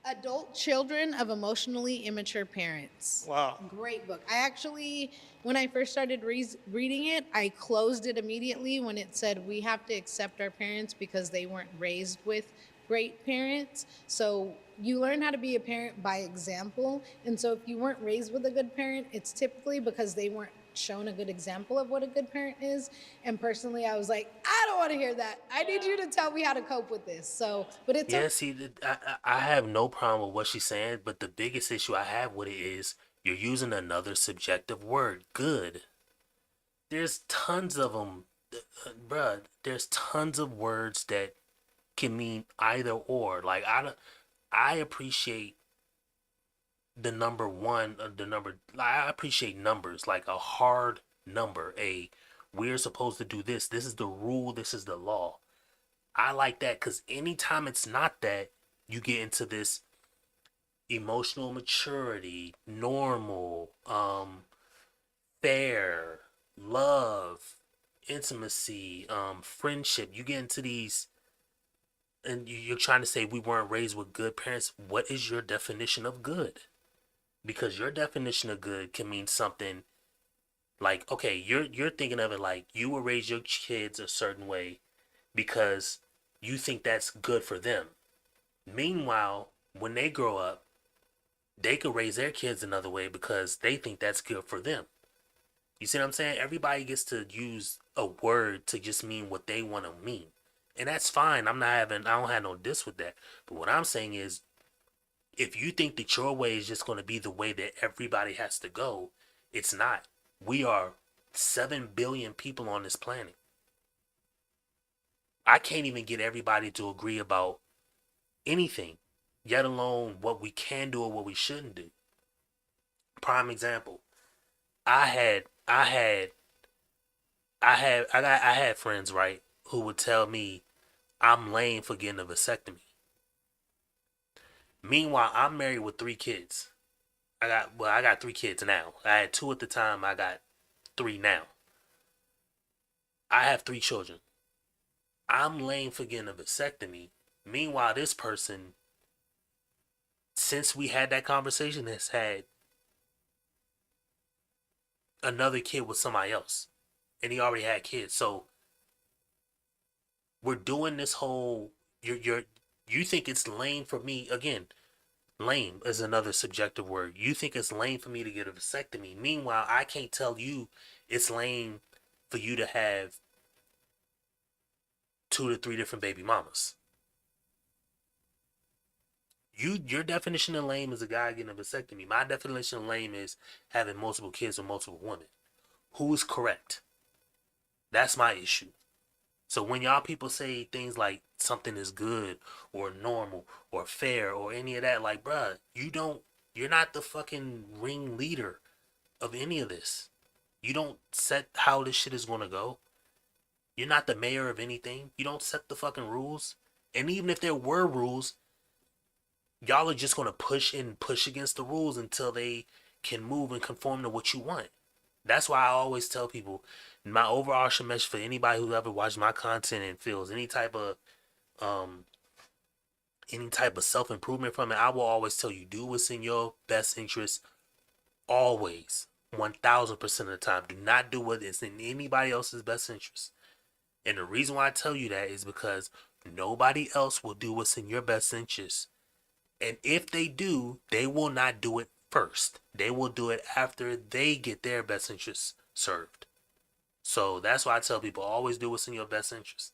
Adult Children of Emotionally Immature Parents. Wow. Great book. I actually, when I first started reading it, I closed it immediately when it said we have to accept our parents because they weren't raised with great parents. So you learn how to be a parent by example. And so if you weren't raised with a good parent, it's typically because they weren't shown a good example of what a good parent is. And personally, I was like, I don't want to hear that. I need you to tell me how to cope with this. So, but it's Yeah, see, I have no problem with what she's saying, but the biggest issue I have with it is you're using another subjective word, good. There's tons of them, bruh. There's tons of words that can mean either or. Like, I appreciate the number one, I appreciate numbers, like a hard number. We're supposed to do this. This is the rule. This is the law. I like that because anytime it's not that, you get into this emotional maturity, normal, fair, love, intimacy, friendship. You get into these, and you're trying to say we weren't raised with good parents. What is your definition of good? Because your definition of good can mean something like, okay, you're thinking of it like you will raise your kids a certain way because you think that's good for them. Meanwhile, when they grow up, they could raise their kids another way because they think that's good for them. You see what I'm saying? Everybody gets to use a word to just mean what they want to mean. And that's fine. I don't have no diss with that. But what I'm saying is, if you think that your way is just going to be the way that everybody has to go, it's not. We are 7 billion people on this planet. I can't even get everybody to agree about anything, yet alone what we can do or what we shouldn't do. Prime example. I had friends, right, who would tell me I'm lame for getting a vasectomy. Meanwhile, I'm married with 3 kids. I got 3 kids now. I had 2 at the time. I got 3 now. I have 3 children. I'm lame for getting a vasectomy. Meanwhile, this person, since we had that conversation, has had another kid with somebody else. And he already had kids. So we're doing this whole you think it's lame for me again. Lame is another subjective word. You think it's lame for me to get a vasectomy. Meanwhile, I can't tell you it's lame for you to have 2 to 3 different baby mamas. Your definition of lame is a guy getting a vasectomy. My definition of lame is having multiple kids with multiple women. Who is correct? That's my issue. So when y'all people say things like something is good or normal or fair or any of that, like, bruh, you're not the fucking ringleader of any of this. You don't set how this shit is gonna go. You're not the mayor of anything. You don't set the fucking rules. And even if there were rules, y'all are just gonna push against the rules until they can move and conform to what you want. That's why I always tell people, my overarching message for anybody who ever watched my content and feels any type of self-improvement from it, I will always tell you, do what's in your best interest always. 1000% of the time. Do not do what is in anybody else's best interest. And the reason why I tell you that is because nobody else will do what's in your best interest. And if they do, they will not do it first. They will do it after they get their best interests served. So that's why I tell people, always do what's in your best interest.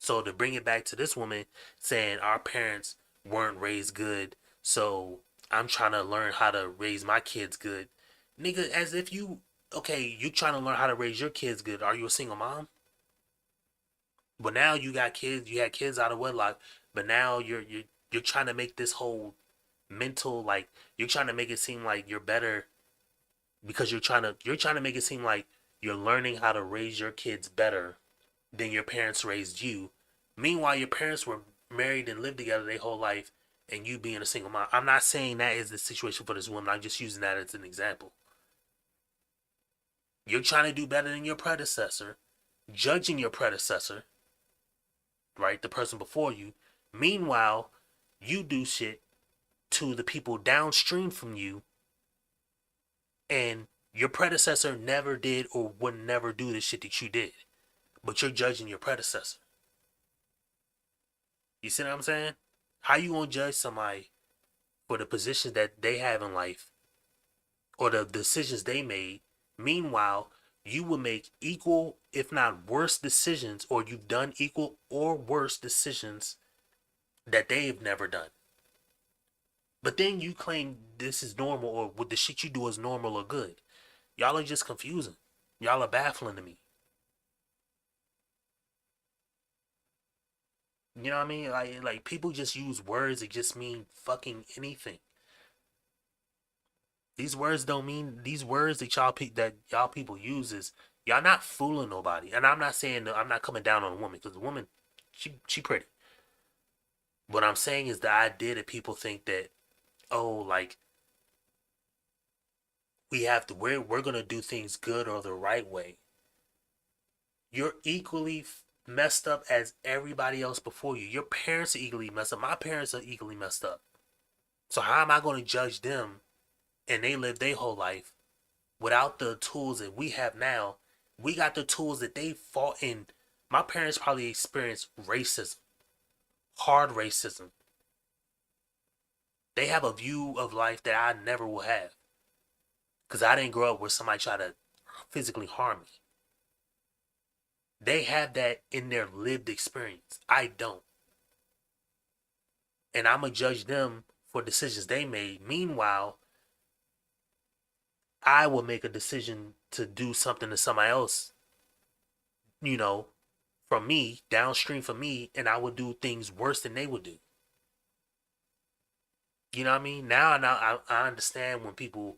So to bring it back to this woman saying our parents weren't raised good, so I'm trying to learn how to raise my kids good. Nigga, as if you trying to learn how to raise your kids good. Are you a single mom? But now you got kids, you had kids out of wedlock, but now you're trying to make this whole mental, like, you're trying to make it seem like you're better because you're trying to make it seem like you're learning how to raise your kids better than your parents raised you. Meanwhile, your parents were married and lived together their whole life, and you being a single mom. I'm not saying that is the situation for this woman. I'm just using that as an example. You're trying to do better than your predecessor, judging your predecessor, right? The person before you. Meanwhile, you do shit to the people downstream from you, and your predecessor never did or would never do the shit that you did. But you're judging your predecessor. You see what I'm saying? How you gonna judge somebody for the positions that they have in life or the decisions they made? Meanwhile, you will make equal, if not worse decisions, or you've done equal or worse decisions that they've never done. But then you claim this is normal, or what the shit you do is normal or good. Y'all are just confusing. Y'all are baffling to me. You know what I mean? Like people just use words that just mean fucking anything. These words don't mean, these words that y'all people use is, y'all not fooling nobody. And I'm not saying, I'm not coming down on a woman, because a woman, she pretty. What I'm saying is the idea that people think that, oh, like, we're gonna do things good or the right way. You're equally messed up as everybody else before you. Your parents are equally messed up. My parents are equally messed up. So how am I going to judge them, and they live their whole life without the tools that we have now? We got the tools that they fought in. My parents probably experienced racism, hard racism. They have a view of life that I never will have, because I didn't grow up where somebody tried to physically harm me. They have that in their lived experience. I don't. And I'm going to judge them for decisions they made. Meanwhile, I will make a decision to do something to somebody else, from me, downstream from me, and I would do things worse than they would do. You know what I mean? Now I understand when people,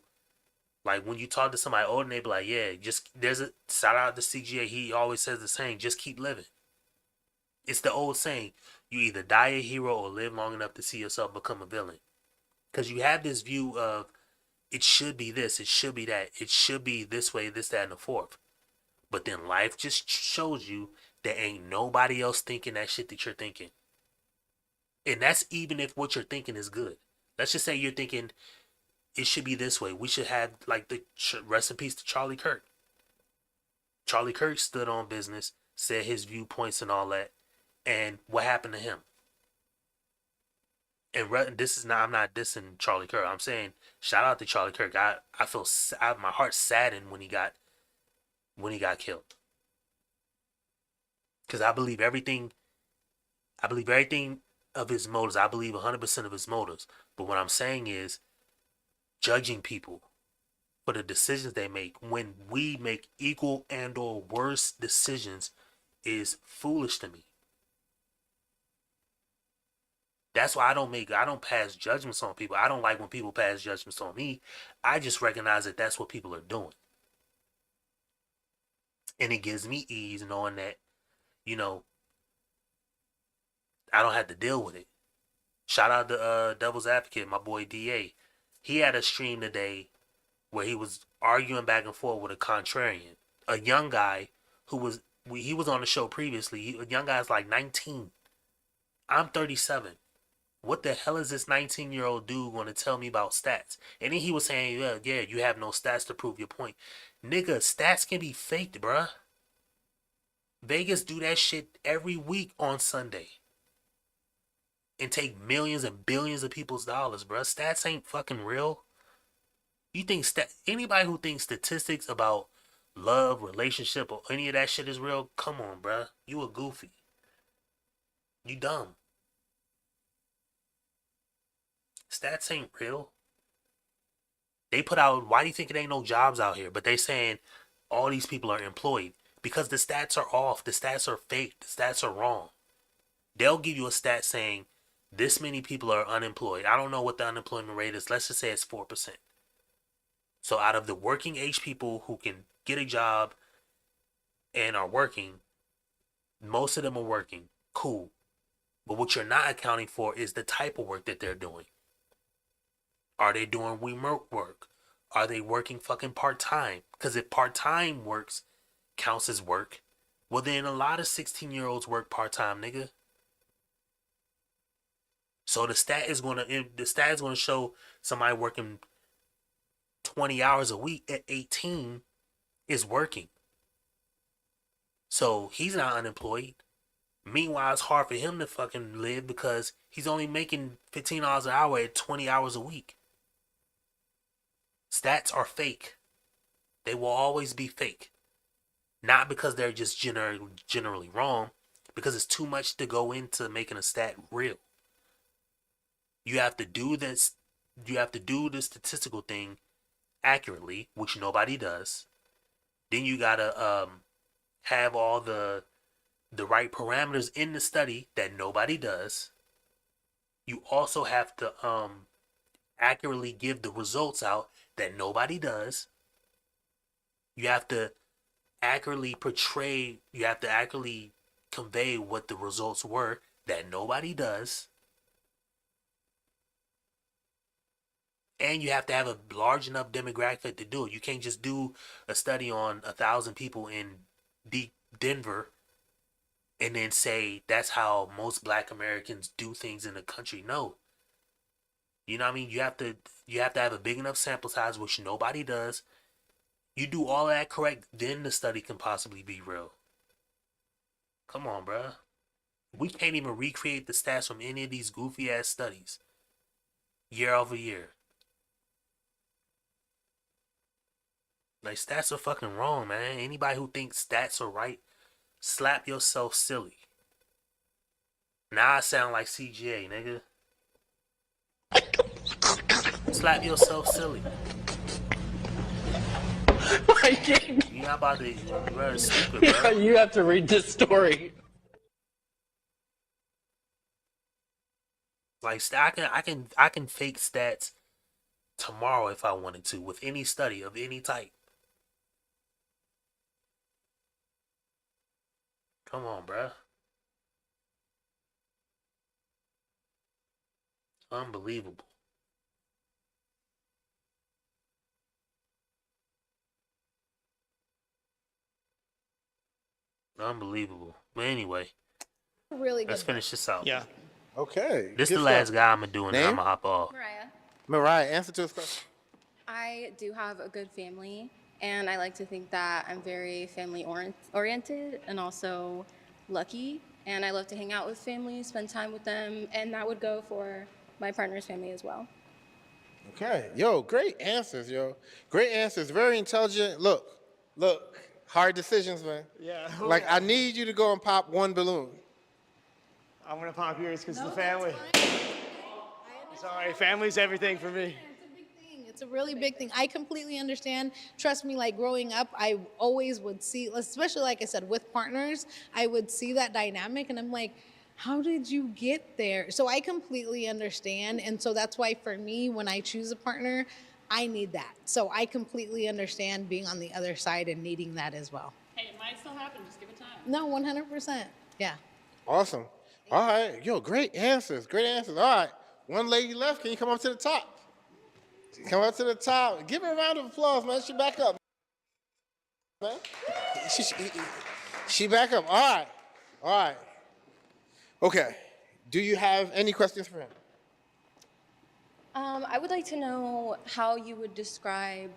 like, when you talk to somebody older and they be like, yeah, there's a shout out to CGA. He always says the same, just keep living. It's the old saying, you either die a hero or live long enough to see yourself become a villain. Because you have this view of, it should be this, it should be that, it should be this way, this, that, and the fourth. But then life just shows you there ain't nobody else thinking that shit that you're thinking. And that's even if what you're thinking is good. Let's just say you're thinking, it should be this way. We should have, like, the rest in peace to Charlie Kirk. Charlie Kirk stood on business, said his viewpoints and all that. And what happened to him? And this is not, I'm not dissing Charlie Kirk. I'm saying shout out to Charlie Kirk. I feel my heart saddened when he got killed. Because I believe everything of his motives. I believe 100% of his motives. But what I'm saying is judging people for the decisions they make when we make equal and or worse decisions is foolish to me. That's why I don't pass judgments on people. I don't like when people pass judgments on me. I just recognize that that's what people are doing. And it gives me ease knowing that, you know, I don't have to deal with it. Shout out to Devil's Advocate, my boy DA. He had a stream today where he was arguing back and forth with a contrarian. A young guy he was on the show previously. A young guy's like 19. I'm 37. What the hell is this 19-year-old dude going to tell me about stats? And then he was saying, yeah, you have no stats to prove your point. Nigga, stats can be faked, bruh. Vegas do that shit every week on Sunday. And take millions and billions of people's dollars, bruh. Stats ain't fucking real. You think anybody who thinks statistics about love, relationship, or any of that shit is real, come on, bruh. You a goofy. You dumb. Stats ain't real. They put out, why do you think it ain't no jobs out here? But they saying all these people are employed because the stats are off. The stats are fake. The stats are wrong. They'll give you a stat saying this many people are unemployed. I don't know what the unemployment rate is. Let's just say it's 4%. So out of the working age people who can get a job and are working, most of them are working. Cool. But what you're not accounting for is the type of work that they're doing. Are they doing remote work? Are they working fucking part-time? Because if part-time works counts as work, well then a lot of 16-year-olds work part-time, nigga. So the stat is gonna show somebody working 20 hours a week at 18 is working. So he's not unemployed. Meanwhile, it's hard for him to fucking live because he's only making $15 an hour at 20 hours a week. Stats are fake. They will always be fake. Not because they're just generally wrong, because it's too much to go into making a stat real. You have to do this. You have to do the statistical thing accurately, which nobody does. Then you gotta have all the right parameters in the study that nobody does. You also have to accurately give the results out that nobody does. You have to accurately convey what the results were that nobody does. And you have to have a large enough demographic to do it. You can't just do a study on 1,000 people in Denver and then say that's how most Black Americans do things in the country. No. You know what I mean? You have to have a big enough sample size, which nobody does. You do all of that correct, then the study can possibly be real. Come on, bruh. We can't even recreate the stats from any of these goofy ass studies year over year. Like, stats are fucking wrong, man. Anybody who thinks stats are right, slap yourself silly. Now I sound like CGA, nigga. Slap yourself silly. You're not about to run stupid, bro. You have to read this story. Like, I can fake stats tomorrow if I wanted to with any study of any type. Come on, bruh. Unbelievable. Unbelievable. But anyway, Really let's good. finish this out. Yeah. Okay. This good the last stuff. guy I'm gonna do, and then I'm Name? gonna hop off. Mariah. Answer to this question. I do have a good family, and I like to think that I'm very family oriented and also lucky. and I love to hang out with family, spend time with them, and that would go for my partner's family as well. Okay, yo, great answers, yo. Great answers, very intelligent. Look, hard decisions, man. Yeah. Like, I need you to go and pop one balloon. I'm gonna pop yours because of the family. Sorry, family's everything for me. It's a really big thing. I completely understand. Trust me, like growing up, I always would see, especially like I said, with partners, I would see that dynamic and I'm like, how did you get there? So I completely understand. And so that's why for me, when I choose a partner, I need that. So I completely understand being on the other side and needing that as well. Hey, it might still happen. Just give it time. No, 100%. Yeah. Awesome. All right, yo, great answers, great answers. All right, one lady left. Can you come up to the top? Come up to the top. Give her a round of applause, man. She back up, man. She back up. All right, all right. Okay. Do you have any questions for him? I would like to know how you would describe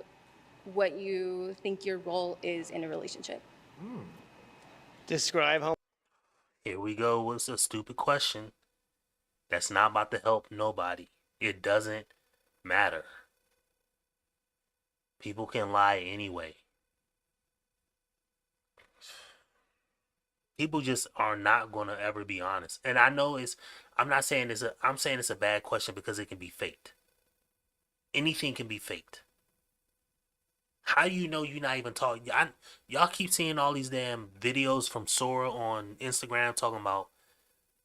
what you think your role is in a relationship. Describe how. Here we go. What's a stupid question? That's not about to help nobody. It doesn't matter. People can lie anyway. People just are not gonna ever be honest. And I know I'm saying it's a bad question because it can be faked. Anything can be faked. How do you know you're not even talking? Y'all keep seeing all these damn videos from Sora on Instagram talking about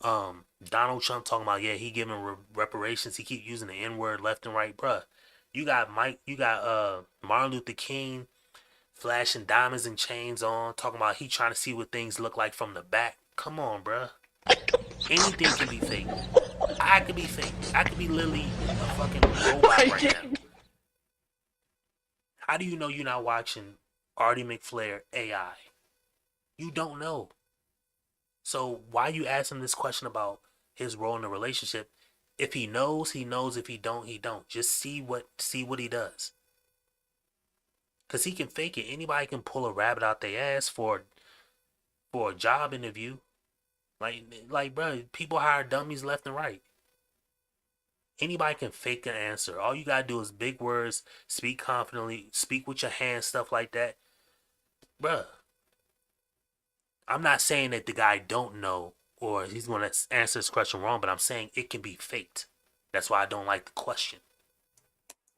Donald Trump talking about he giving reparations. He keep using the N-word left and right, bruh. You got Martin Luther King flashing diamonds and chains on, talking about he trying to see what things look like from the back. Come on, bruh. Anything can be fake. I could be fake. I could be literally a fucking robot right now. How do you know you're not watching Artie Mcflare AI? You don't know. So why you asking this question about his role in the relationship? If he knows, he knows. If he don't, he don't. Just see what he does. Cause he can fake it. Anybody can pull a rabbit out their ass for a job interview. Like, bro, people hire dummies left and right. Anybody can fake an answer. All you gotta do is big words, speak confidently, speak with your hands, stuff like that. Bruh. I'm not saying that the guy don't know or he's gonna answer this question wrong, but I'm saying it can be faked. That's why I don't like the question.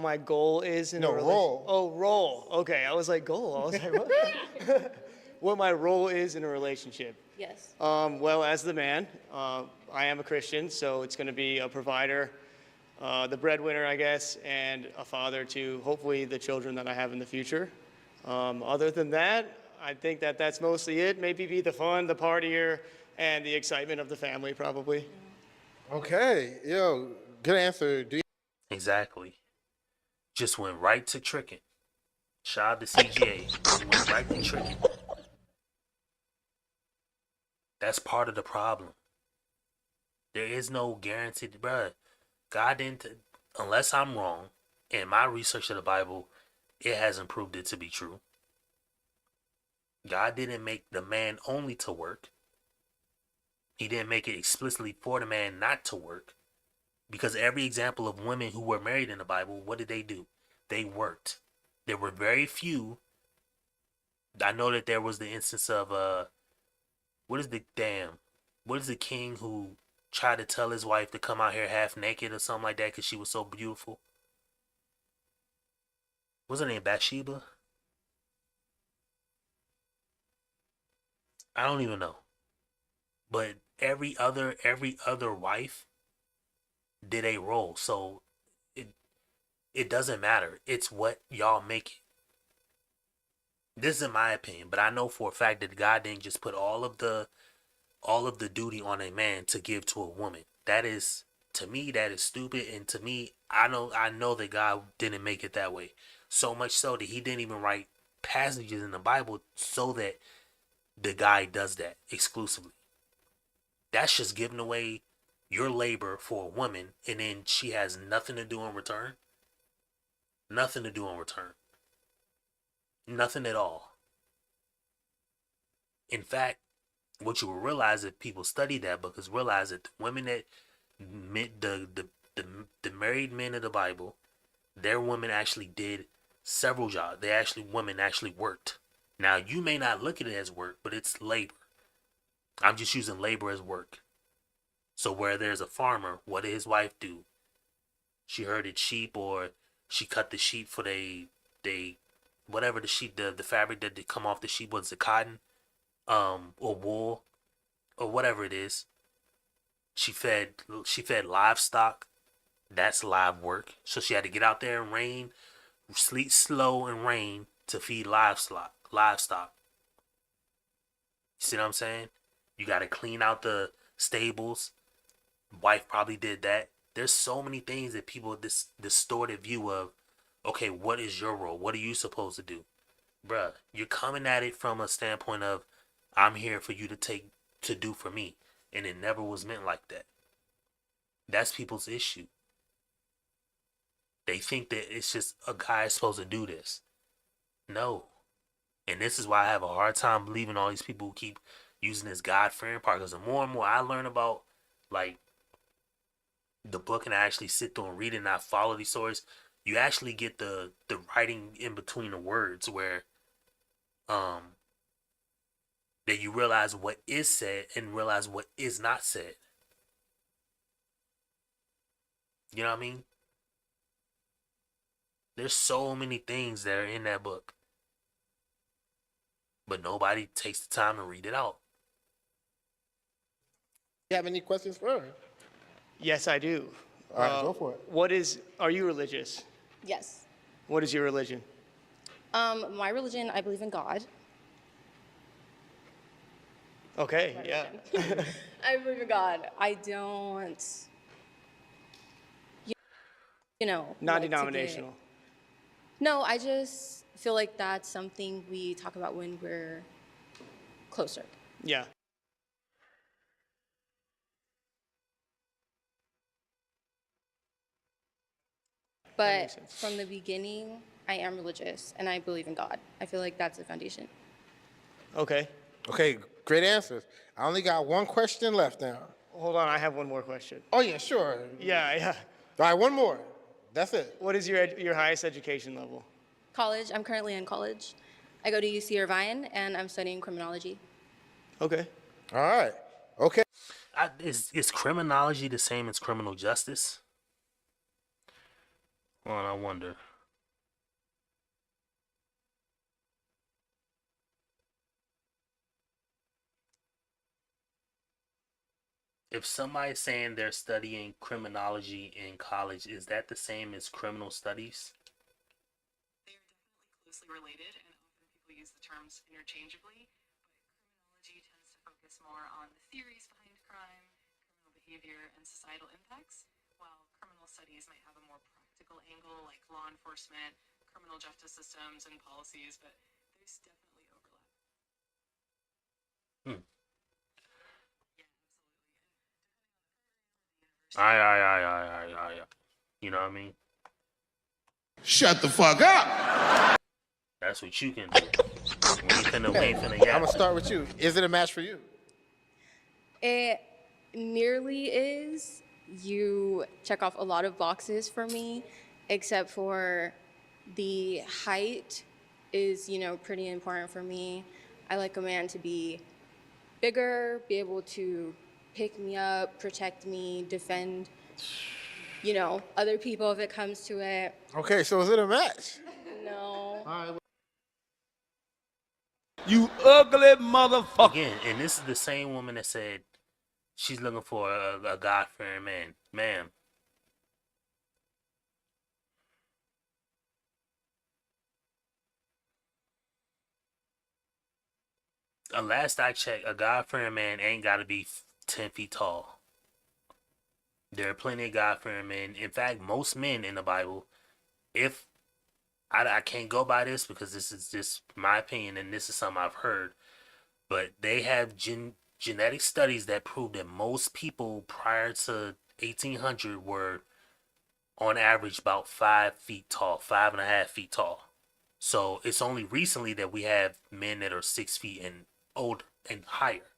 My goal is in a relationship. Role. Oh, role. Okay, I was like goal. I was like, what? What my role is in a relationship. Yes. Well, as the man, I am a Christian, so it's going to be a provider, the breadwinner, I guess, and a father to hopefully the children that I have in the future. Other than that, I think that that's mostly it. Maybe be the fun, the partier, and the excitement of the family, probably. Okay, yo, good answer. Exactly. Just went right to tricking. Shout out to CGA. Went right to tricking. That's part of the problem. There is no guaranteed, bruh. God didn't, unless I'm wrong, in my research of the Bible, it hasn't proved it to be true. God didn't make the man only to work. He didn't make it explicitly for the man not to work. Because every example of women who were married in the Bible, what did they do? They worked. There were very few. I know that there was the instance of what is the king who tried to tell his wife to come out here half naked or something like that because she was so beautiful? What's her name? Bathsheba? I don't even know. But every other wife did a role. So it doesn't matter. It's what y'all make it. This is in my opinion, but I know for a fact that God didn't just put all of the duty on a man to give to a woman. That is, to me, that is stupid. And to me, I know that God didn't make it that way. So much so that he didn't even write passages in the Bible so that the guy does that exclusively. That's just giving away your labor for a woman, and then she has nothing to do in return. Nothing to do in return. Nothing at all. In fact, What you will realize if people study that book is realize that the women that the married men of the Bible, their women actually did several jobs. Women actually worked. Now you may not look at it as work, but it's labor. I'm just using labor as work. So where there's a farmer, what did his wife do? She herded sheep, or she cut the sheep for they whatever the sheep, the fabric that they come off the sheep, was it cotton, or wool, or whatever it is. She fed livestock. That's live work. So she had to get out there and rain, sleet, slow, and rain to feed livestock. You see what I'm saying? You got to clean out the stables. Wife probably did that. There's so many things that people distorted view of. Okay, what is your role? What are you supposed to do? Bruh, you're coming at it from a standpoint of, I'm here for you to do for me. And it never was meant like that. That's people's issue. They think that it's just a guy supposed to do this. No. And this is why I have a hard time believing all these people who keep using this God-fearing part. Because the more and more I learn about, like, the book, and I actually sit through and read it and I follow these stories, you actually get the writing in between the words where that you realize what is said and realize what is not said. You know what I mean? There's so many things that are in that book, but nobody takes the time to read it out. You have any questions for her? Yes, I do. All right, go for it. Are you religious? Yes. What is your religion? My religion, I believe in God. Okay, yeah. I believe in God. I don't, Non-denominational. No, I just feel like that's something we talk about when we're closer. Yeah. But from the beginning, I am religious and I believe in God. I feel like that's the foundation. Okay. Okay, great answers. I only got one question left now. Hold on, I have one more question. Oh, yeah, sure. Yeah. All right, one more. That's it. What is your highest education level? College, I'm currently in college. I go to UC Irvine and I'm studying criminology. Okay. All right. Okay. Is criminology the same as criminal justice? Well, I wonder. If somebody's saying they're studying criminology in college, is that the same as criminal studies? They are definitely closely related, and often people use the terms interchangeably, but criminology tends to focus more on the theories behind crime, criminal behavior, and societal impacts, while criminal studies might have a more practical angle like law enforcement, criminal justice systems, and policies, but there's definitely overlap. Aye. You know what I mean? Shut the fuck up. That's what you can do. We ain't finna yap. I'm going to start with you. Is it a match for you? It nearly is. You check off a lot of boxes for me, except for the height is, pretty important for me. I like a man to be bigger, be able to pick me up, protect me, defend, other people if it comes to it. Okay, so is it a match? No. All right. You ugly motherfucker. Again, and this is the same woman that said she's looking for a God-fearing man. Ma'am. Last I checked, a God-fearing man ain't got to be 10 feet tall. There are plenty of God-fearing men. In fact, most men in the Bible, if I can't go by this because this is just my opinion and this is something I've heard, but they have genetic studies that prove that most people prior to 1800 were on average about 5 feet tall, 5.5 feet tall. So it's only recently that we have men that are 6 feet and older and higher.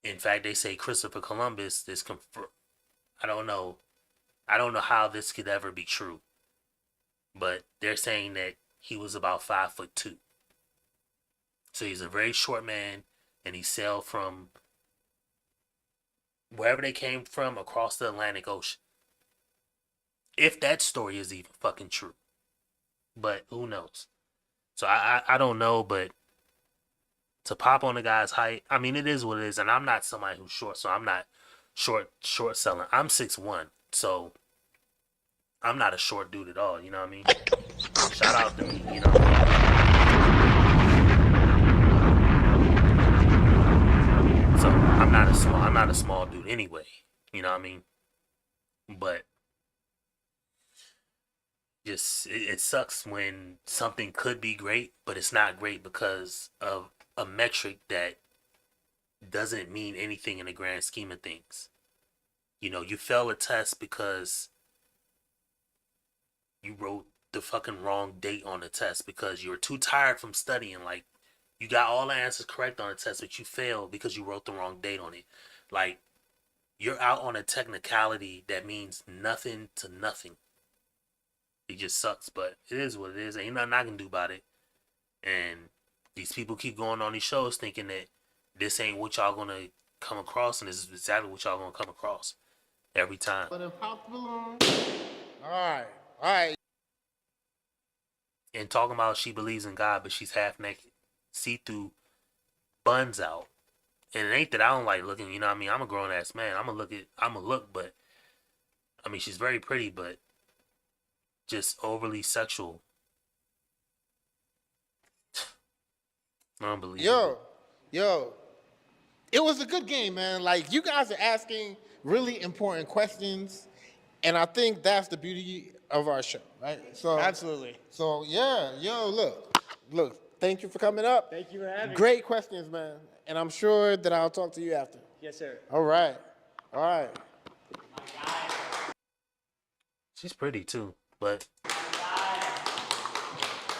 In fact, they say Christopher Columbus is I don't know. I don't know how this could ever be true. But they're saying that he was about 5'2". So he's a very short man, and he sailed from wherever they came from across the Atlantic Ocean. If that story is even fucking true. But who knows? So I don't know, but to pop on the guy's height, I mean, it is what it is. And I'm not somebody who's short, so I'm not short selling. I'm 6'1", so I'm not a short dude at all, you know what I mean? Shout out to me, you know what I mean? So I'm not a small dude anyway, you know what I mean? But just it sucks when something could be great, but it's not great because of a metric that doesn't mean anything in the grand scheme of things. You know, you fail a test because you wrote the fucking wrong date on the test because you were too tired from studying. Like, you got all the answers correct on the test, but you failed because you wrote the wrong date on it. Like, you're out on a technicality that means nothing to nothing. It just sucks, but it is what it is. Ain't nothing I can do about it. And these people keep going on these shows thinking that this ain't what y'all gonna come across, and this is exactly what y'all gonna come across every time. But then pop the balloon. All right. And talking about she believes in God, but she's half naked, see-through, buns out. And it ain't that I don't like looking, you know what I mean? I'm a grown ass man. I'm a look, but I mean, she's very pretty, but just overly sexual. Unbelievable. Yo, it was a good game, man. Like, you guys are asking really important questions, and I think that's the beauty of our show, right? So Absolutely. So yeah, look. Thank you for coming up. Thank you for having me. Great questions, man. And I'm sure that I'll talk to you after. Yes, sir. All right. She's pretty too, but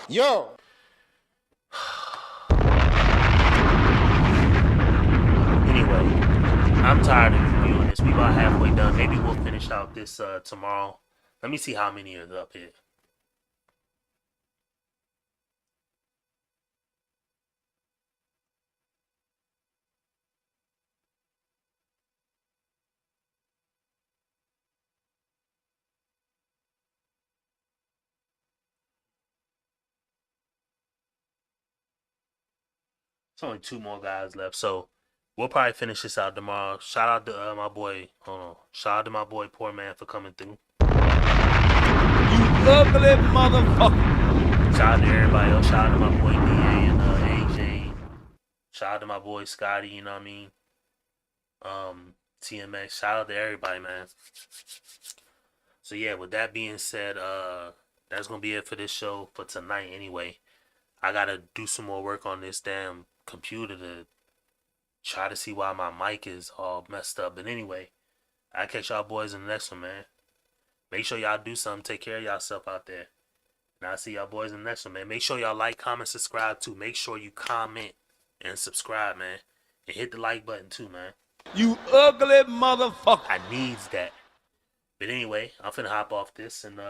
yo. Anyway, I'm tired of reviewing this. We about halfway done. Maybe we'll finish out this tomorrow. Let me see how many are up here. It's only 2 more guys left, so we'll probably finish this out tomorrow. Shout out to my boy. Hold on. Shout out to my boy Poor Man for coming through. You ugly motherfucker. Shout out to everybody else. Shout out to my boy DA and AJ. Shout out to my boy Scotty. You know what I mean? TMX. Shout out to everybody, man. So yeah, with that being said, that's gonna be it for this show for tonight. Anyway, I gotta do some more work on this damn computer to try to see why my mic is all messed up. But anyway, I'll catch y'all boys in the next one, man. Make sure y'all do something. Take care of yourself out there. And I'll see y'all boys in the next one, man. Make sure y'all like, comment, subscribe too. Make sure you comment and subscribe, man. And hit the like button too, man. You ugly motherfucker. I needs that. But anyway, I'm finna hop off this and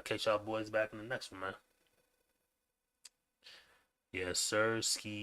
catch y'all boys back in the next one, man. Yes, sir, ski.